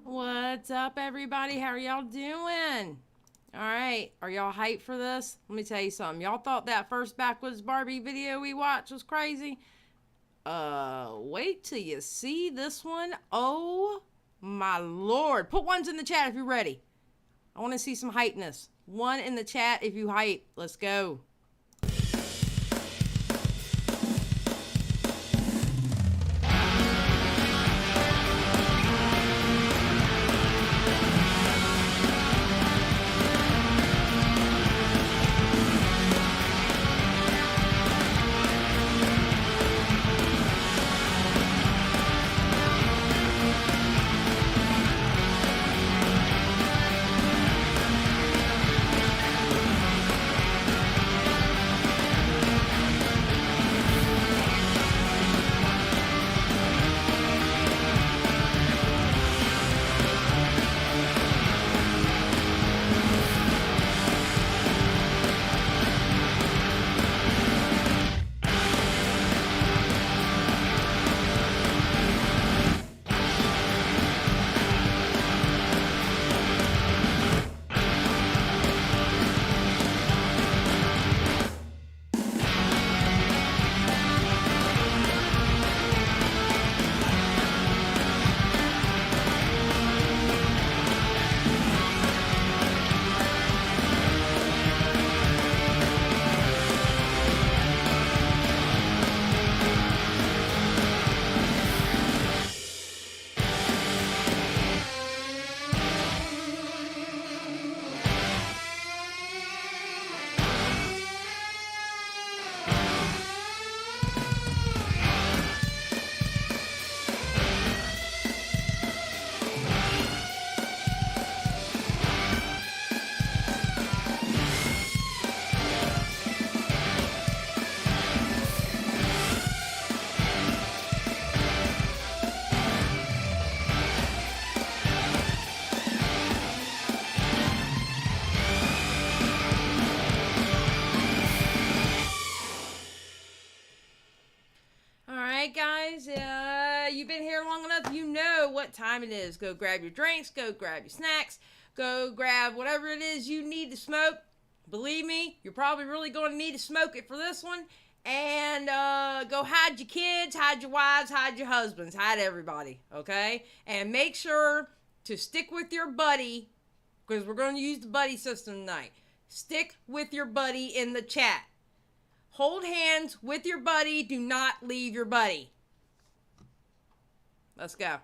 What's up, everybody? How are y'all doing? All right, are y'all hyped for this? Let me tell you something. Y'all thought that first Backwoods Barbi video we watched was crazy? Wait till you see this one. Oh my Lord. Put ones in the chat if you're ready. I want to see some hypeness. One in the chat if you hype. Let's go. what time it is. Go grab your drinks, go grab your snacks, go grab whatever it is you need to smoke. Believe me, you're probably really going to need to smoke it for this one. And go hide your kids, hide your wives, hide your husbands, hide everybody, okay? And make sure to stick with your buddy, because we're going to use the buddy system tonight. Stick with your buddy in the chat. Hold hands with your buddy. Do not leave your buddy. Let's go.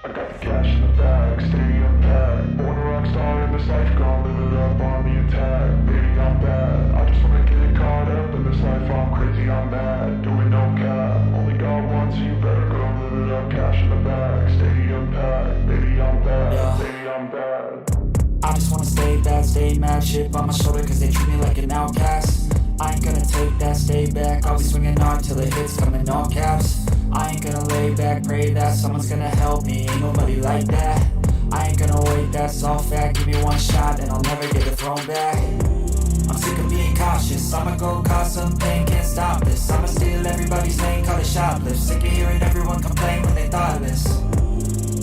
I got the cash in the bag, stadium packed. Born a rock star in this life, gon' live it up on the attack. Baby, I'm bad. I just wanna get caught up in this life. I'm crazy, I'm mad. Doing no cap. Only God wants you, better go live it up. Cash in the bag, stadium packed. Baby, I'm bad. Baby, I'm bad. I just wanna stay bad, stay mad. Chip on my shoulder cause they treat me like an outcast. I ain't gonna take that, stay back. I'll be swinging hard till the hits come in all caps. I ain't gonna lay back, pray that someone's gonna help me, ain't nobody like that. I ain't gonna wait, that's all fact. Give me one shot and I'll never get it thrown back. I'm sick of being cautious, I'ma go cause some pain, can't stop this. I'ma steal everybody's lane, call it shoplift. Sick of hearing everyone complain when they thoughtless.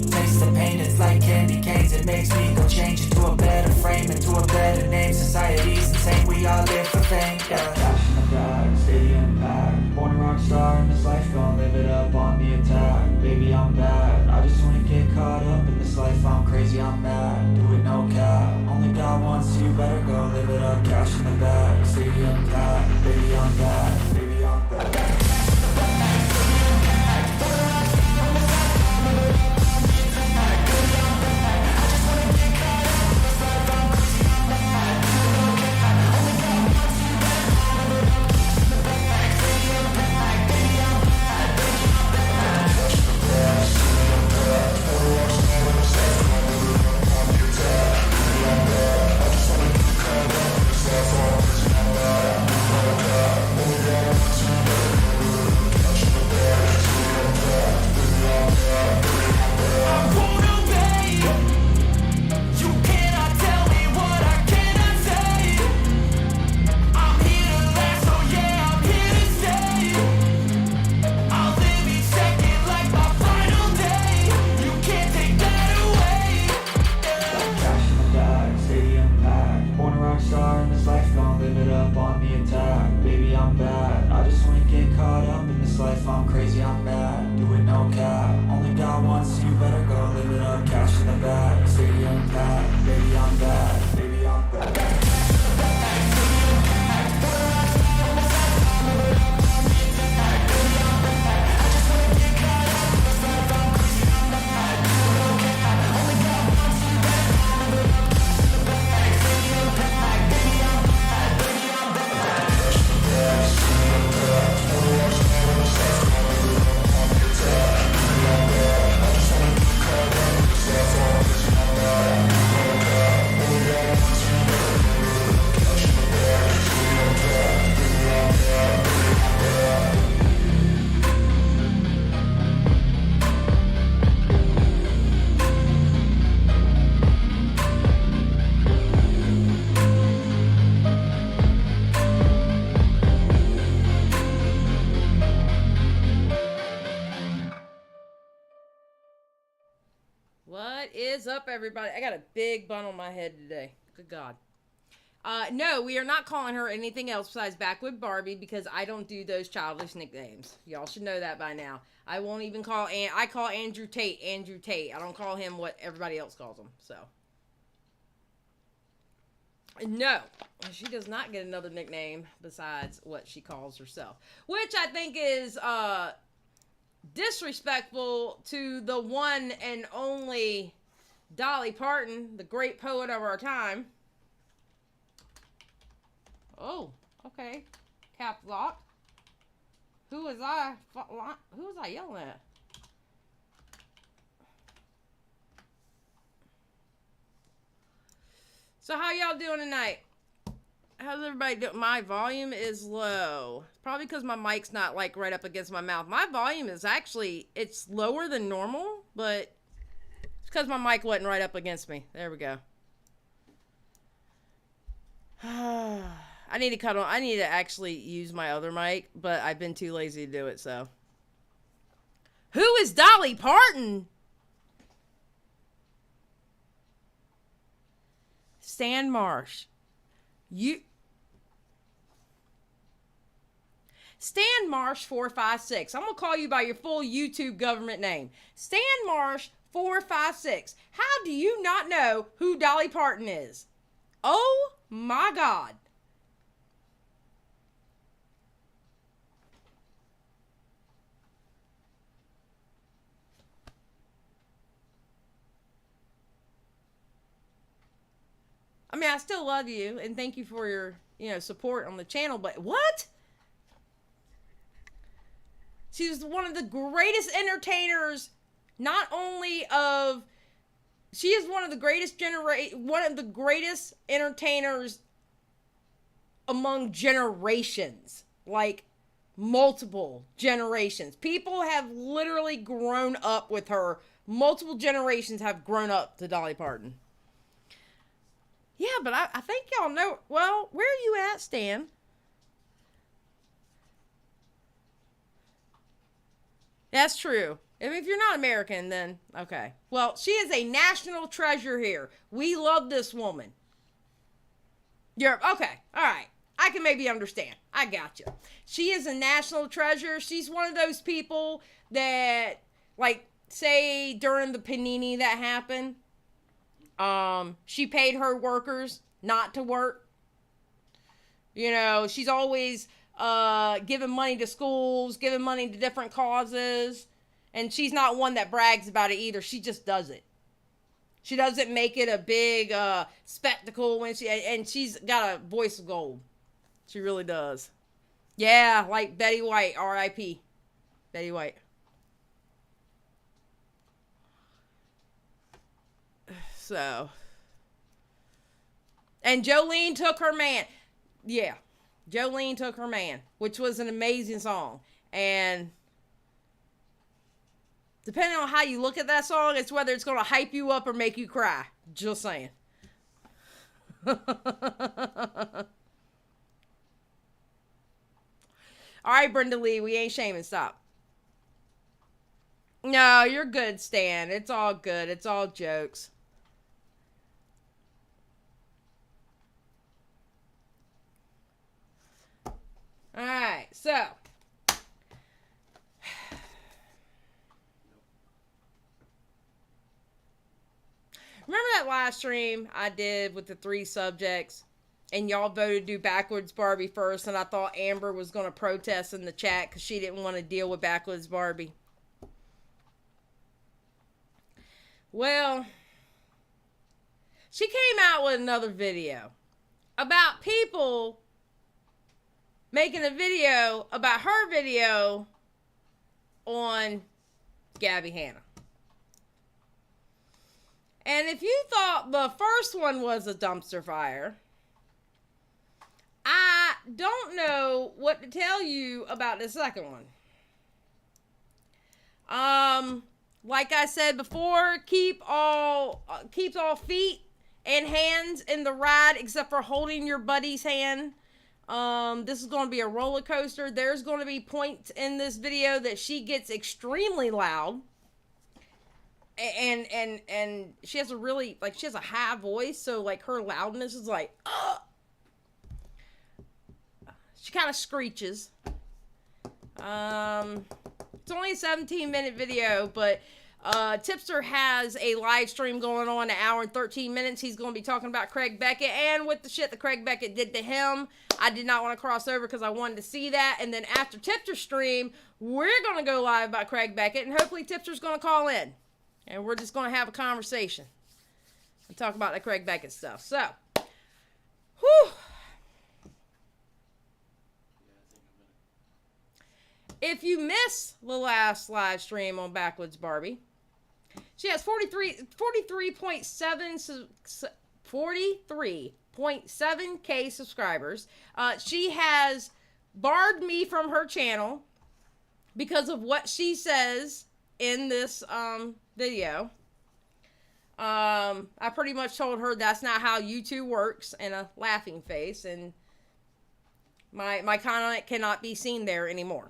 Taste the pain, it's like candy canes. It makes me go change into a better frame, into a better name. Society's insane, we all live for fame, yeah. Cash in the bag, stadium packed. Born a rock star in this life, gon' live it up on the attack. Baby, I'm bad. I just wanna get caught up in this life. I'm crazy, I'm mad. Do it no cap. Only God wants you, better go live it up. Cash in the bag, stadium packed. Baby, I'm bad. Baby, I'm bad. What is up, everybody? I got a big bun on my head today. Good God. No, we are not calling her anything else besides Backwoods Barbi because I don't do those childish nicknames. Y'all should know that by now. I won't even call, I call Andrew Tate, Andrew Tate. I don't call him what everybody else calls him, so. No, she does not get another nickname besides what she calls herself. Which I think is, disrespectful to the one and only Dolly Parton, the great poet of our time. Oh, okay. Cap lock. Who was I yelling at? So how y'all doing tonight? How's everybody doing? My volume is low. Probably because my mic's not like right up against my mouth. My volume is actually, it's lower than normal, but it's because my mic wasn't right up against me. There we go. I I need to cut on. I need to actually use my other mic, but I've been too lazy to do it, so. Who is Dolly Parton? Stan Marsh. Stan Marsh 456. I'm going to call you by your full YouTube government name. Stan Marsh 456. How do you not know who Dolly Parton is? Oh my God. I mean, I still love you and thank you for your, support on the channel, but what? She was one of the greatest entertainers, not only of, she is one of the greatest entertainers among generations, like multiple generations. People have literally grown up with her. Multiple generations have grown up to Dolly Parton. Yeah, but I think y'all know. Well, where are you at, Stan? That's true. If you're not American, then okay. Well, she is a national treasure here. We love this woman. Europe. Okay. All right. I can maybe understand. I got you. She is a national treasure. She's one of those people that, like, say during the panini that happened, she paid her workers not to work. She's always giving money to schools, giving money to different causes. And she's not one that brags about it either. She just does it. She doesn't make it a big spectacle and she's got a voice of gold. She really does. Yeah, like Betty White, R.I.P. Betty White. So, and Jolene took her man. Yeah, Jolene took her man, which was an amazing song. And depending on how you look at that song, it's whether it's going to hype you up or make you cry. Just saying. All right, Brenda Lee, we ain't shaming. Stop. No, you're good, Stan. It's all good. It's all jokes. All right, so remember that live stream I did with the 3 subjects and y'all voted to do Backwoods Barbi first, and I thought Amber was going to protest in the chat because she didn't want to deal with Backwoods Barbi. Well, she came out with another video about people making a video about her video on Gabbie Hanna. And if you thought the first one was a dumpster fire, I don't know what to tell you about the second one. Like I said before, keep all feet and hands in the ride except for holding your buddy's hand. This is going to be a roller coaster. There's going to be points in this video that she gets extremely loud. And she has a really, she has a high voice, so, her loudness is she kind of screeches. It's only a 17-minute video, but Tipster has a live stream going on, 1 hour and 13 minutes. He's going to be talking about Craig Beckett, and with the shit that Craig Beckett did to him, I did not want to cross over because I wanted to see that. And then after Tipster's stream, we're going to go live about Craig Beckett, and hopefully Tipster's going to call in. And we're just going to have a conversation and talk about the Craig Beckett stuff. So, whew. If you miss the last live stream on Backwoods Barbi, she has 43.7K subscribers. She has barred me from her channel because of what she says in this video. I pretty much told her that's not how YouTube works, and a laughing face, and My comment cannot be seen there anymore.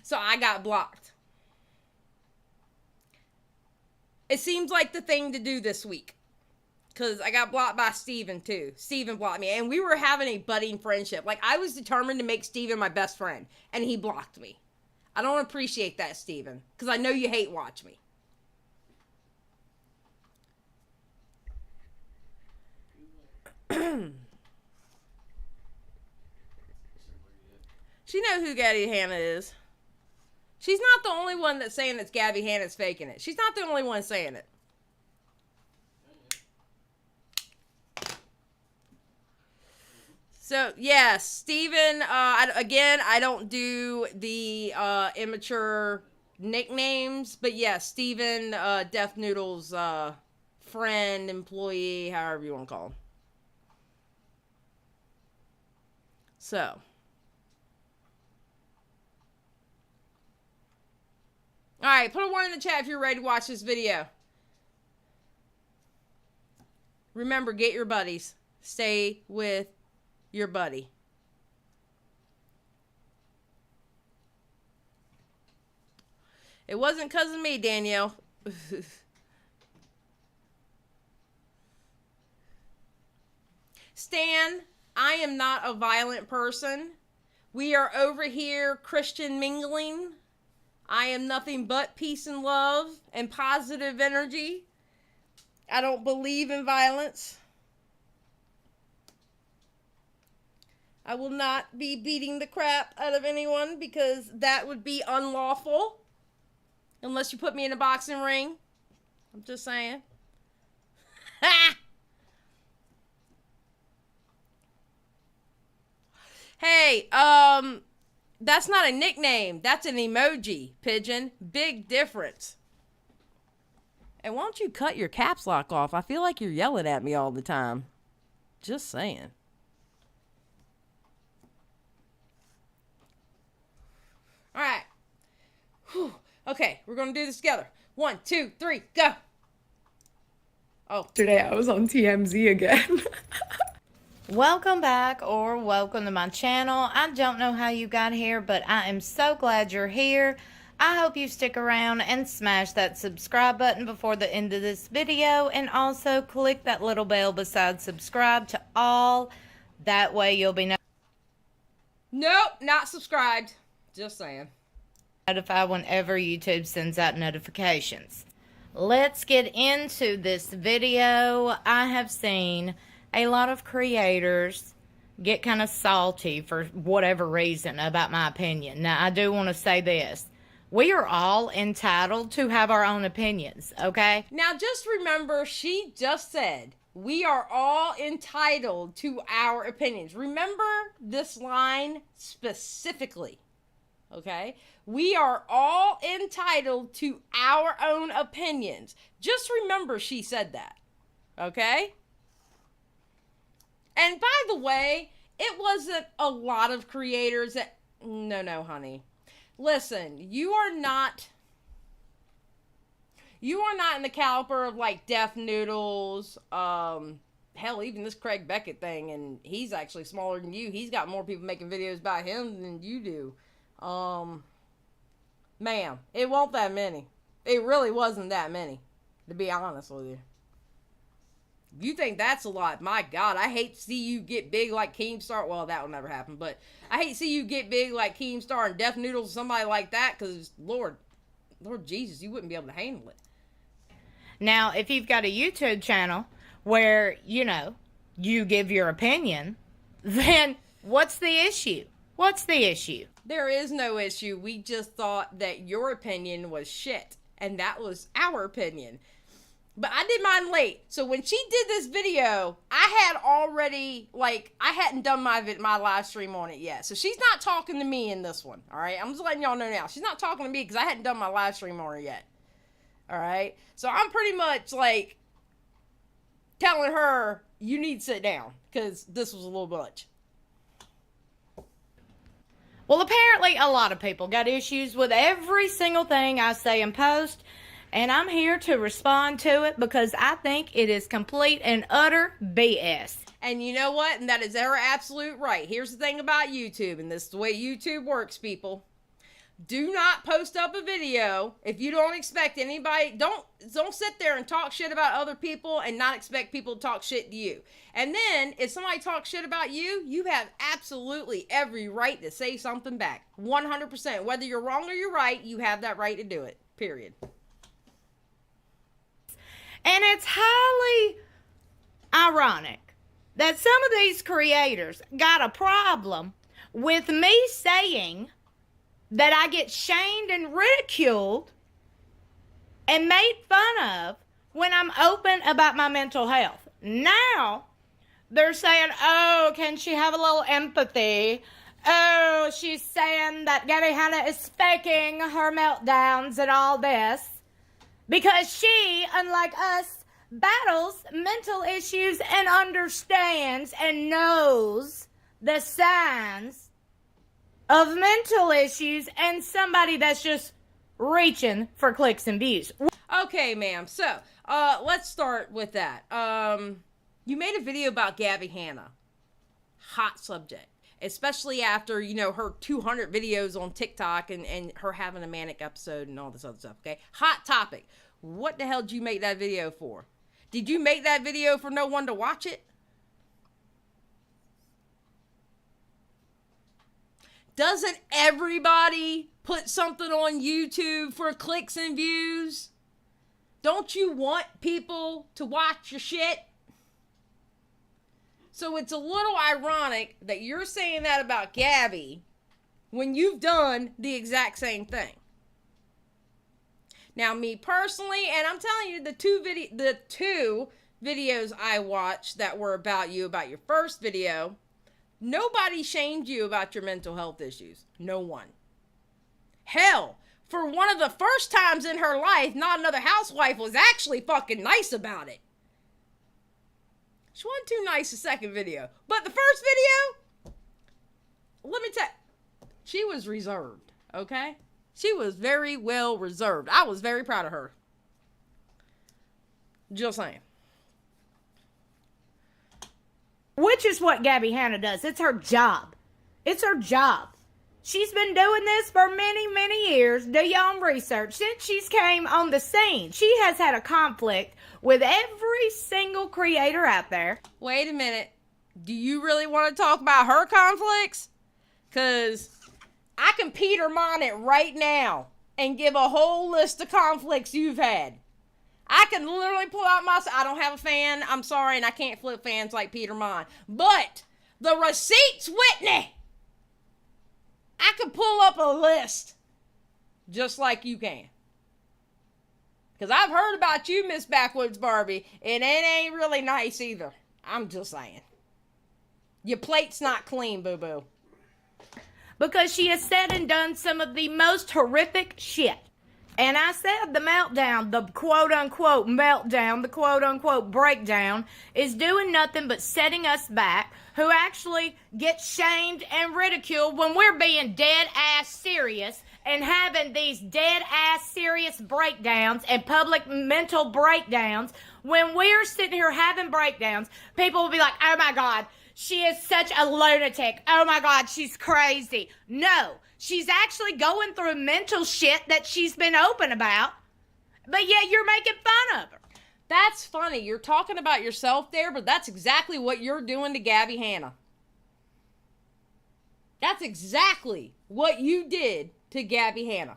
So I got blocked. It seems like the thing to do this week. Because I got blocked by Steven too. Steven blocked me. And we were having a budding friendship. Like, I was determined to make Steven my best friend. And he blocked me. I don't appreciate that, Steven. Because I know you hate watch me. She knows who Gabbie Hanna is. She's not the only one that's saying it's Gabbie Hanna's faking it. She's not the only one saying it. So, yes, Steven, again, I don't do the immature nicknames, but yes, Steven, Death Noodle's friend, employee, however you want to call him. So. Alright, put a 1 in the chat if you're ready to watch this video. Remember, get your buddies. Stay with your buddy. It wasn't because of me, Danielle. Stan, I am not a violent person. We are over here Christian mingling. I am nothing but peace and love and positive energy. I don't believe in violence. I will not be beating the crap out of anyone because that would be unlawful. Unless you put me in a boxing ring. I'm just saying. Hey, that's not a nickname. That's an emoji, Pigeon. Big difference. And why don't you cut your caps lock off? I feel like you're yelling at me all the time. Just saying. All right. Whew. Okay, we're going to do this together. 1, 2, 3, go. Oh. Yesterday I was on TMZ again. Welcome back, or welcome to my channel. I don't know how you got here, but I am so glad you're here. I hope you stick around and smash that subscribe button before the end of this video, and also click that little bell beside subscribe to all. That way you'll be Nope, not subscribed. Just saying. notified whenever YouTube sends out notifications. Let's get into this video. I have seen a lot of creators get kind of salty for whatever reason about my opinion. Now, I do want to say this. We are all entitled to have our own opinions, okay? Now, just remember, she just said, we are all entitled to our opinions. Remember this line specifically, okay? We are all entitled to our own opinions. Just remember she said that, okay? And by the way, it wasn't a lot of creators that... No, honey. Listen, you are not in the caliber of like Death Noodles, hell, even this Craig Beckett thing, and he's actually smaller than you. He's got more people making videos about him than you do. Ma'am, it wasn't that many. It really wasn't that many, to be honest with you. You think that's a lot? My God, I hate to see you get big like Keemstar. Well, that will never happen, but I hate to see you get big like Keemstar and Death Noodles, somebody like that, because Lord Jesus, you wouldn't be able to handle it. Now, if you've got a YouTube channel where, you know, you give your opinion, then what's the issue? What's the issue? There is no issue. We just thought that your opinion was shit, and that was our opinion. But I did mine late. So when she did this video, I had already, like, I hadn't done my live stream on it yet. So she's not talking to me in this one, all right? I'm just letting y'all know now. She's not talking to me because I hadn't done my live stream on her yet, all right? So I'm pretty much, like, telling her, you need to sit down because this was a little much. Well, apparently a lot of people got issues with every single thing I say and post. And I'm here to respond to it because I think it is complete and utter BS. And you know what? And that is their absolute right. Here's the thing about YouTube, and this is the way YouTube works, people. Do not post up a video if you don't expect anybody. Don't sit there and talk shit about other people and not expect people to talk shit to you. And then if somebody talks shit about you, you have absolutely every right to say something back. 100%. Whether you're wrong or you're right, you have that right to do it. Period. And it's highly ironic that some of these creators got a problem with me saying that I get shamed and ridiculed and made fun of when I'm open about my mental health. Now, they're saying, oh, can she have a little empathy? Oh, she's saying that Gabbie Hanna is faking her meltdowns and all this. Because she, unlike us, battles mental issues and understands and knows the signs of mental issues and somebody that's just reaching for clicks and views. Okay, ma'am. So, let's start with that. You made a video about Gabbie Hanna. Hot subject. Especially after, you know, her 200 videos on TikTok and her having a manic episode and all this other stuff, okay? Hot topic. What the hell did you make that video for? Did you make that video for no one to watch it? Doesn't everybody put something on YouTube for clicks and views? Don't you want people to watch your shit? So it's a little ironic that you're saying that about Gabbie when you've done the exact same thing. Now, me personally, and I'm telling you, the two videos I watched that were about you, about your first video, nobody shamed you about your mental health issues. No one. Hell, for one of the first times in her life, Not Another Housewife was actually fucking nice about it. She wasn't too nice the second video. But the first video, let me tell you, she was reserved, okay? She was very well reserved. I was very proud of her. Just saying. Which is what Gabbie Hanna does. It's her job. It's her job. She's been doing this for many, many years. Do your own research. Since she's came on the scene, she has had a conflict with every single creator out there. Wait a minute. Do you really want to talk about her conflicts? Because I can Peter Mon it right now and give a whole list of conflicts you've had. I can literally pull out I don't have a fan. I'm sorry, and I can't flip fans like Peter Mon. But the receipts, Whitney. I could pull up a list just like you can. Because I've heard about you, Miss Backwoods Barbi, and it ain't really nice either. I'm just saying. Your plate's not clean, boo-boo. Because she has said and done some of the most horrific shit. And I said the meltdown, the quote-unquote meltdown, the quote-unquote breakdown, is doing nothing but setting us back, who actually get shamed and ridiculed when we're being dead-ass serious and having these dead-ass serious breakdowns and public mental breakdowns. When we're sitting here having breakdowns, people will be like, oh my God, she is such a lunatic. Oh my God, she's crazy. No, she's actually going through mental shit that she's been open about, but yet you're making fun of her. That's funny. You're talking about yourself there, but that's exactly what you're doing to Gabbie Hanna. That's exactly what you did to Gabbie Hanna.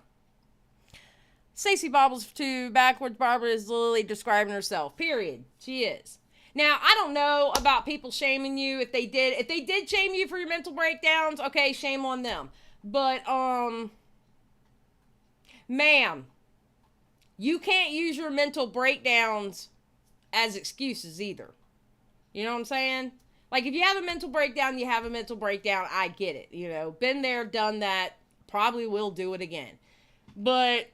Stacey Bobbles to Backwoods Barbi is literally describing herself. Period. She is. Now, I don't know about people shaming you. If they did shame you for your mental breakdowns, okay, shame on them. But, ma'am, you can't use your mental breakdowns as excuses either. You know what I'm saying? Like, if you have a mental breakdown, you have a mental breakdown. I get it. You know, been there, done that. Probably will do it again. But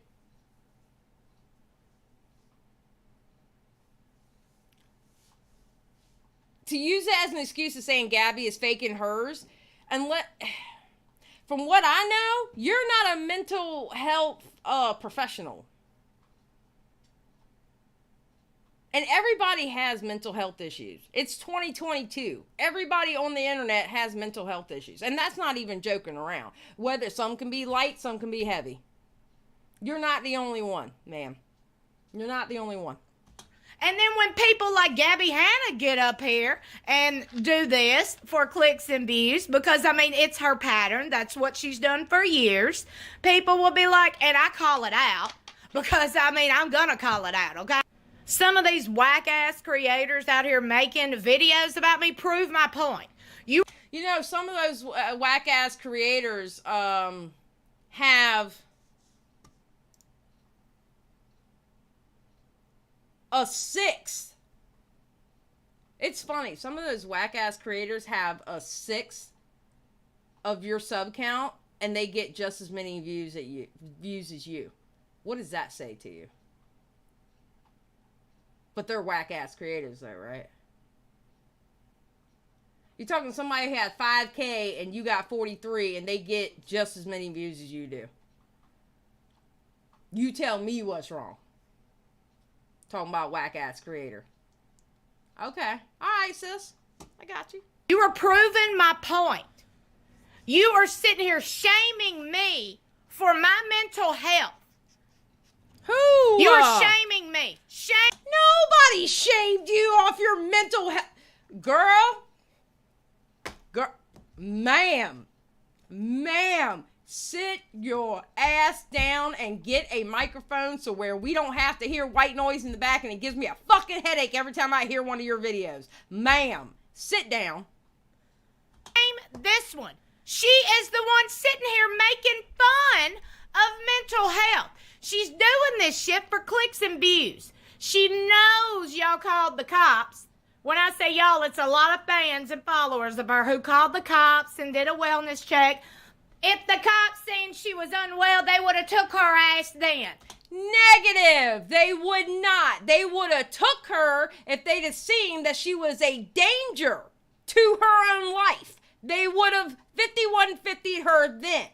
to use it as an excuse of saying Gabbie is faking hers, from what I know, you're not a mental health professional. And everybody has mental health issues. It's 2022. Everybody on the internet has mental health issues. And that's not even joking around. Whether some can be light, some can be heavy. You're not the only one, ma'am. You're not the only one. And then when people like Gabbie Hanna get up here and do this for clicks and views, because, I mean, it's her pattern. That's what she's done for years. People will be like, and I call it out, because, I mean, I'm going to call it out, okay? Some of these whack-ass creators out here making videos about me prove my point. You know, some of those whack-ass creators have a sixth. It's funny. Some of those whack-ass creators have a sixth of your sub count, and they get just as many views as you. What does that say to you? But they're whack-ass creators, though, right? You're talking somebody who had 5K and you got 43, and they get just as many views as you do. You tell me what's wrong. Talking about whack-ass creator. Okay. All right, sis. I got you. You are proving my point. You are sitting here shaming me for my mental health. Who? You are shaming me. Nobody shamed you off your mental health. Girl, ma'am, sit your ass down and get a microphone so where we don't have to hear white noise in the back and it gives me a fucking headache every time I hear one of your videos. Ma'am, sit down. This one. She is the one sitting here making fun of mental health. She's doing this shit for clicks and views. She knows y'all called the cops. When I say y'all, it's a lot of fans and followers of her who called the cops and did a wellness check. If the cops seen she was unwell, they would have took her ass then. Negative. They would not. They would have took her if they'd have seen that she was a danger to her own life. They would have 5150'd her then.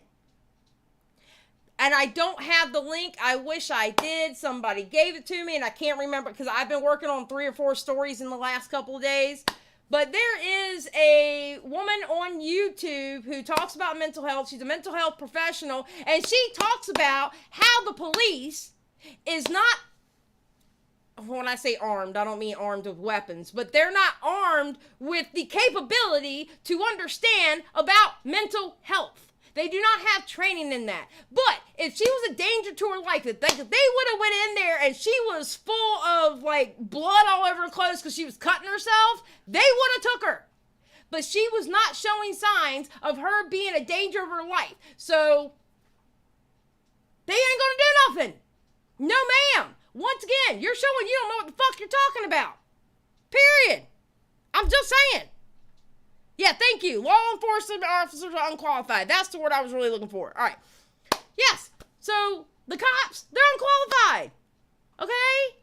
And I don't have the link. I wish I did. Somebody gave it to me and I can't remember because I've been working on 3 or 4 stories in the last couple of days. But there is a woman on YouTube who talks about mental health. She's a mental health professional. And she talks about how the police is not, when I say armed, I don't mean armed with weapons, but they're not armed with the capability to understand about mental health. They do not have training in that. But if she was a danger to her life, if they would have went in there and she was full of like blood all over her clothes because she was cutting herself, they would have took her. But she was not showing signs of her being a danger of her life. So they ain't gonna do nothing. No, ma'am. Once again, you're showing you don't know what the fuck you're talking about. Period. I'm just saying. Yeah, thank you. Law enforcement officers are unqualified. That's the word I was really looking for. All right. Yes. So the cops, they're unqualified. Okay?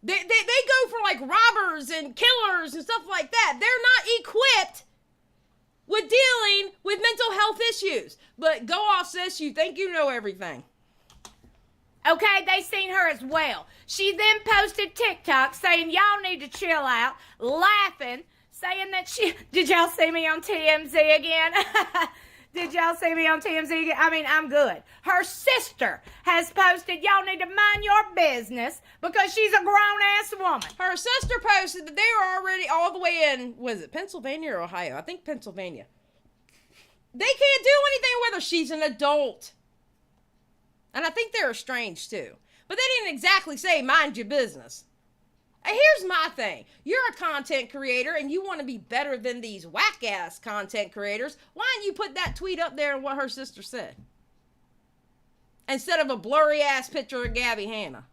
They go for like robbers and killers and stuff like that. They're not equipped with dealing with mental health issues. But go off, sis. You think you know everything. Okay, they seen her as well. She then posted TikTok saying, y'all need to chill out, laughing, saying that she... Did y'all see me on TMZ again? Did y'all see me on TMZ again? I mean, I'm good. Her sister has posted, y'all need to mind your business because she's a grown-ass woman. Her sister posted that they were already all the way in, was it Pennsylvania or Ohio? I think Pennsylvania. They can't do anything with her. She's an adult. And I think they're estranged too. But they didn't exactly say, mind your business. And here's my thing. You're a content creator and you want to be better than these whack-ass content creators. Why didn't you put that tweet up there and what her sister said? Instead of a blurry-ass picture of Gabbie Hanna.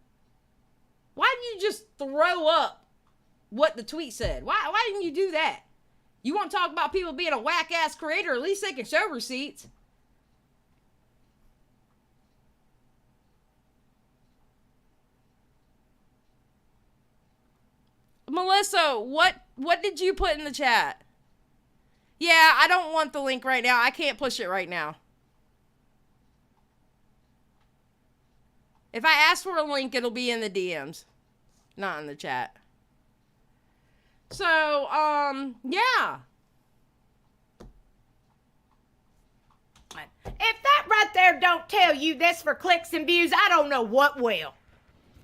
Why didn't you just throw up what the tweet said? Why didn't you do that? You want to talk about people being a whack-ass creator? At least they can show receipts. Melissa, what did you put in the chat? Yeah, I don't want the link right now. I can't push it right now. If I ask for a link, it'll be in the DMs, not in the chat. So, yeah. If that right there don't tell you this for clicks and views, I don't know what will.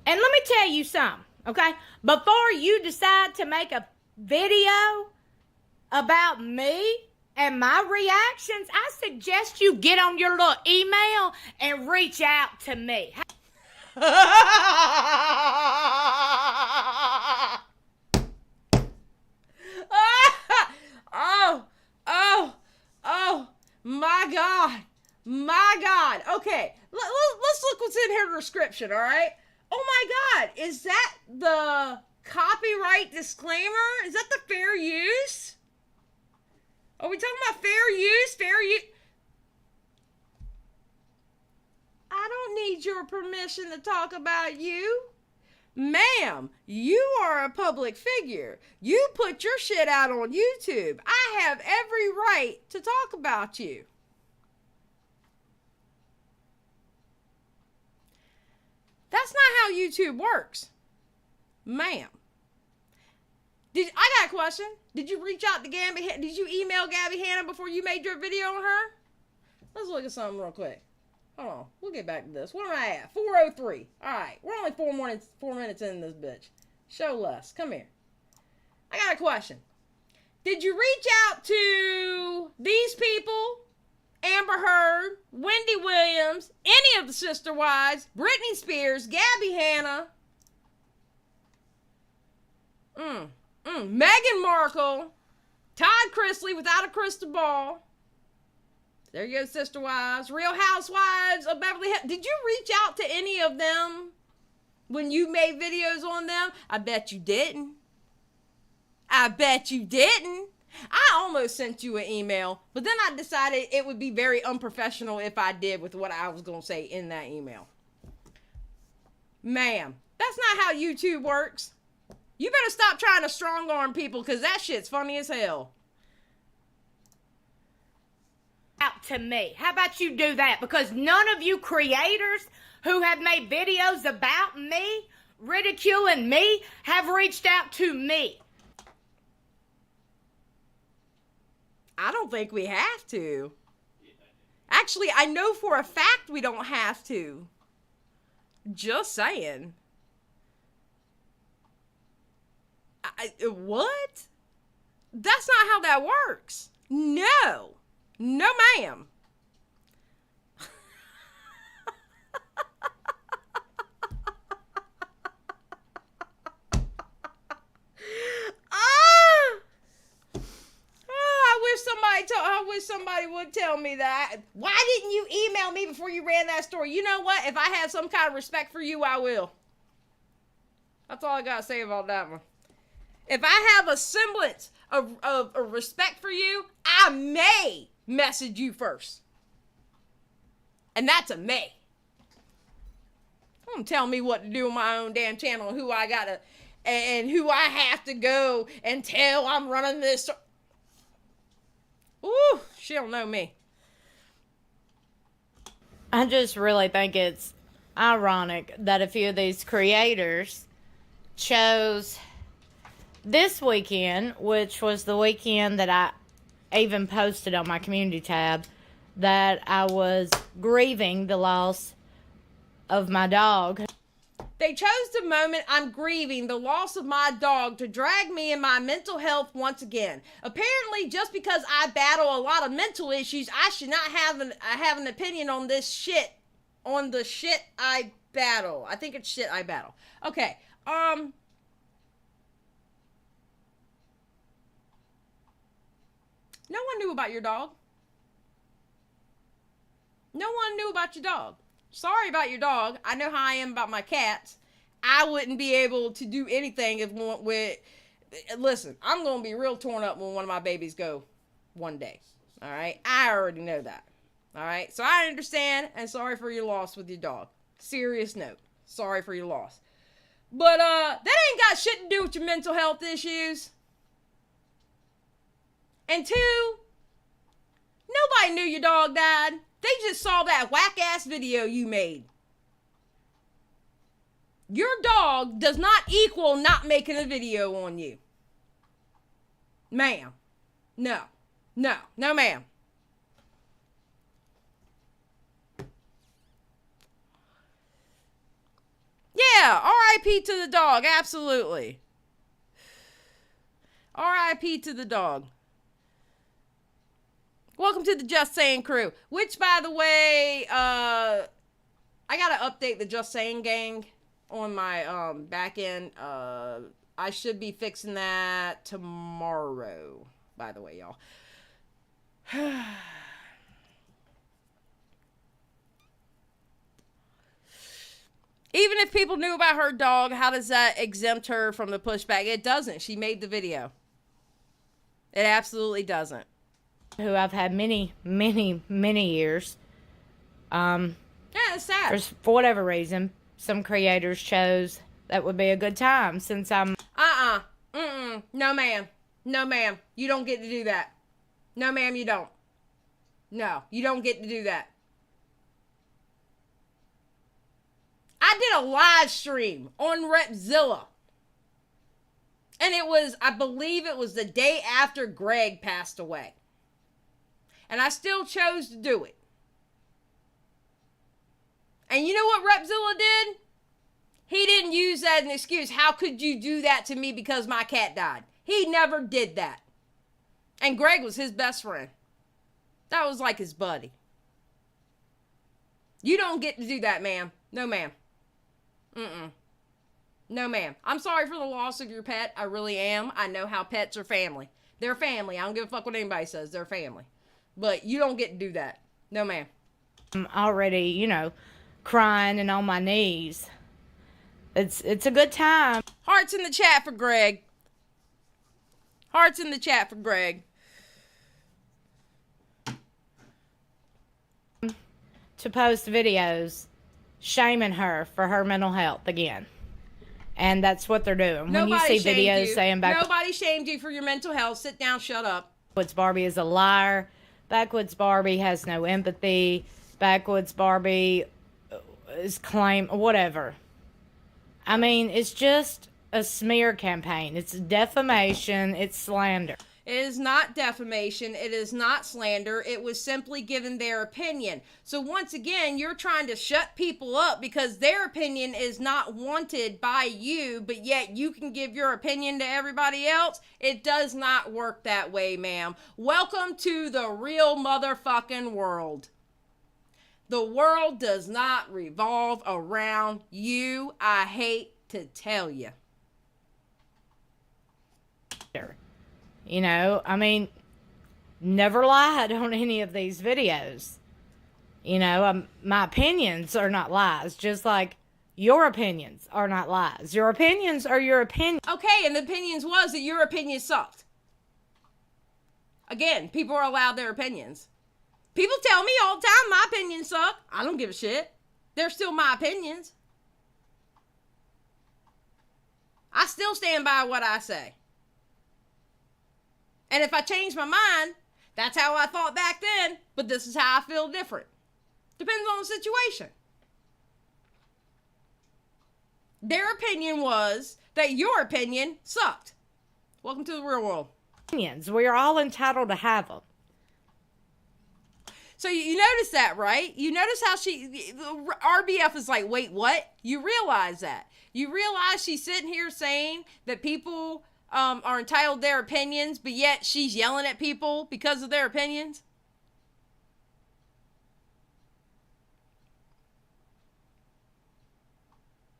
And let me tell you something, okay? Before you decide to make a video about me and my reactions, I suggest you get on your little email and reach out to me. Oh, my God. My God. Okay, let's look what's in her description, all right? Oh, my God. Is that the copyright disclaimer? Is that the fair use? Are we talking about fair use? Fair use? I don't need your permission to talk about you. Ma'am, you are a public figure. You put your shit out on YouTube. I have every right to talk about you. That's not how YouTube works. Ma'am. I got a question. Did you reach out to Gabbie Hanna? Did you email Gabbie Hanna before you made your video on her? Let's look at something real quick. Hold on. We'll get back to this. What am I at? 4:03. All right. We're only 4 minutes in this bitch. Show less. Come here. I got a question. Did you reach out to these people? Amber Heard, Wendy Williams, any of the sister wives, Britney Spears, Gabbie Hanna, Meghan Markle, Todd Chrisley without a crystal ball. There you go, sister wives. Real Housewives of Beverly Hills. Did you reach out to any of them when you made videos on them? I bet you didn't. I bet you didn't. I almost sent you an email, but then I decided it would be very unprofessional if I did with what I was going to say in that email. Ma'am, that's not how YouTube works. You better stop trying to strong arm people because that shit's funny as hell. Out to me. How about you do that? Because none of you creators who have made videos about me, ridiculing me, have reached out to me. I don't think we have to. Actually, I know for a fact we don't have to. Just saying. What? That's not how that works. No. No, ma'am. I wish somebody would tell me that. Why didn't you email me before you ran that story? You know what? If I have some kind of respect for you, I will. That's all I gotta say about that one. If I have a semblance of respect for you, I may message you first. And that's a may. Don't tell me what to do on my own damn channel and who I gotta and who I have to go and tell I'm running this. Ooh, she don't know me. I just really think it's ironic that a few of these creators chose this weekend, which was the weekend that I even posted on my community tab, that I was grieving the loss of my dog. They chose the moment I'm grieving the loss of my dog to drag me in my mental health once again. Apparently, just because I battle a lot of mental issues, I should not have an opinion on this shit. On the shit I battle. I think it's shit I battle. Okay. No one knew about your dog. No one knew about your dog. Sorry about your dog. I know how I am about my cats. I wouldn't be able to do anything if one with. Listen, I'm gonna be real torn up when one of my babies go one day. All right, I already know that. All right, so I understand and sorry for your loss with your dog. Serious note, sorry for your loss. But that ain't got shit to do with your mental health issues. And two, nobody knew your dog died. They just saw that whack-ass video you made. Your dog does not equal not making a video on you. Ma'am. No. No. No, ma'am. Yeah, R.I.P. to the dog, absolutely. R.I.P. to the dog. Welcome to the Just Saying crew, which, by the way, I gotta update the Just Saying gang on my back end. I should be fixing that tomorrow, by the way, y'all. Even if people knew about her dog, how does that exempt her from the pushback? It doesn't. She made the video. It absolutely doesn't. Who I've had many years. Yeah, it's sad. For whatever reason, some creators chose that would be a good time since I'm... No, ma'am. No, ma'am. You don't get to do that. No, ma'am, you don't. No, you don't get to do that. I did a live stream on Repzilla. And it was, I believe it was the day after Greg passed away. And I still chose to do it. And you know what Repzilla did? He didn't use that as an excuse. How could you do that to me because my cat died? He never did that. And Greg was his best friend. That was like his buddy. You don't get to do that, ma'am. No, ma'am. No, ma'am. I'm sorry for the loss of your pet. I really am. I know how pets are family. They're family. I don't give a fuck what anybody says. They're family. But you don't get to do that. No, ma'am. I'm already, you know, crying and on my knees. It's a good time. Hearts in the chat for Greg. Hearts in the chat for Greg. To post videos shaming her for her mental health again. And that's what they're doing. When you see videos saying Nobody shamed you for your mental health. Sit down, shut up. Backwoods Barbi is a liar. Backwoods Barbi has no empathy. Backwoods Barbi is whatever. I mean, it's just a smear campaign. It's defamation. It's slander. It is not defamation. It is not slander. It was simply giving their opinion. So once again, you're trying to shut people up because their opinion is not wanted by you, but yet you can give your opinion to everybody else. It does not work that way, ma'am. Welcome to the real motherfucking world. The world does not revolve around you. I hate to tell you. You know, I mean, never lied on any of these videos. You know, my opinions are not lies, just like your opinions are not lies. Your opinions are your opinion. Okay, and the opinions was that your opinion sucked. Again, people are allowed their opinions. People tell me all the time my opinions suck. I don't give a shit. They're still my opinions. I still stand by what I say. And if I change my mind, that's how I thought back then, but this is how I feel different. Depends on the situation. Their opinion was that your opinion sucked. Welcome to the real world. Opinions. We are all entitled to have them. So you notice that, right? You notice how RBF is like, wait, what? You realize that. You realize she's sitting here saying that people are entitled to their opinions, but yet she's yelling at people because of their opinions.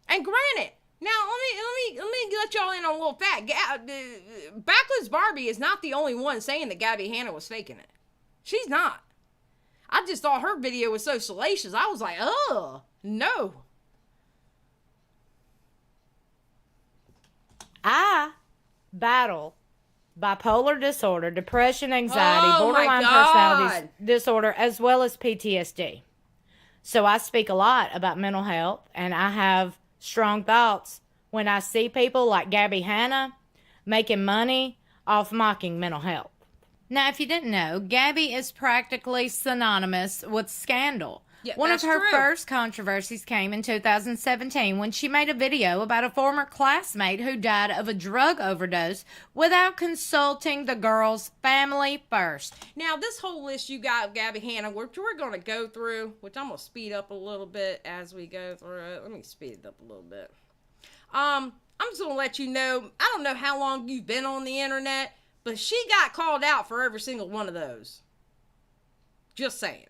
And granted, now let me let y'all in on a little fact. Backwoods Barbi is not the only one saying that Gabbie Hanna was faking it. She's not. I just thought her video was so salacious. I was like, oh, no. I battle bipolar disorder, depression, anxiety, Oh, borderline personality disorder, as well as PTSD. So I speak a lot about mental health, and I have strong thoughts when I see people like Gabbie Hanna making money off mocking mental health. Now, if you didn't know, Gabbie is practically synonymous with scandal. Yeah, One of that's her true. first controversies came in 2017 when she made a video about a former classmate who died of a drug overdose without consulting the girl's family first. Now, this whole list you got, Gabbie Hanna, which we're going to go through, which I'm going to speed up a little bit as we go through it. Let me speed it up a little bit. I'm just going to let you know, I don't know how long you've been on the internet, but she got called out for every single one of those. Just saying.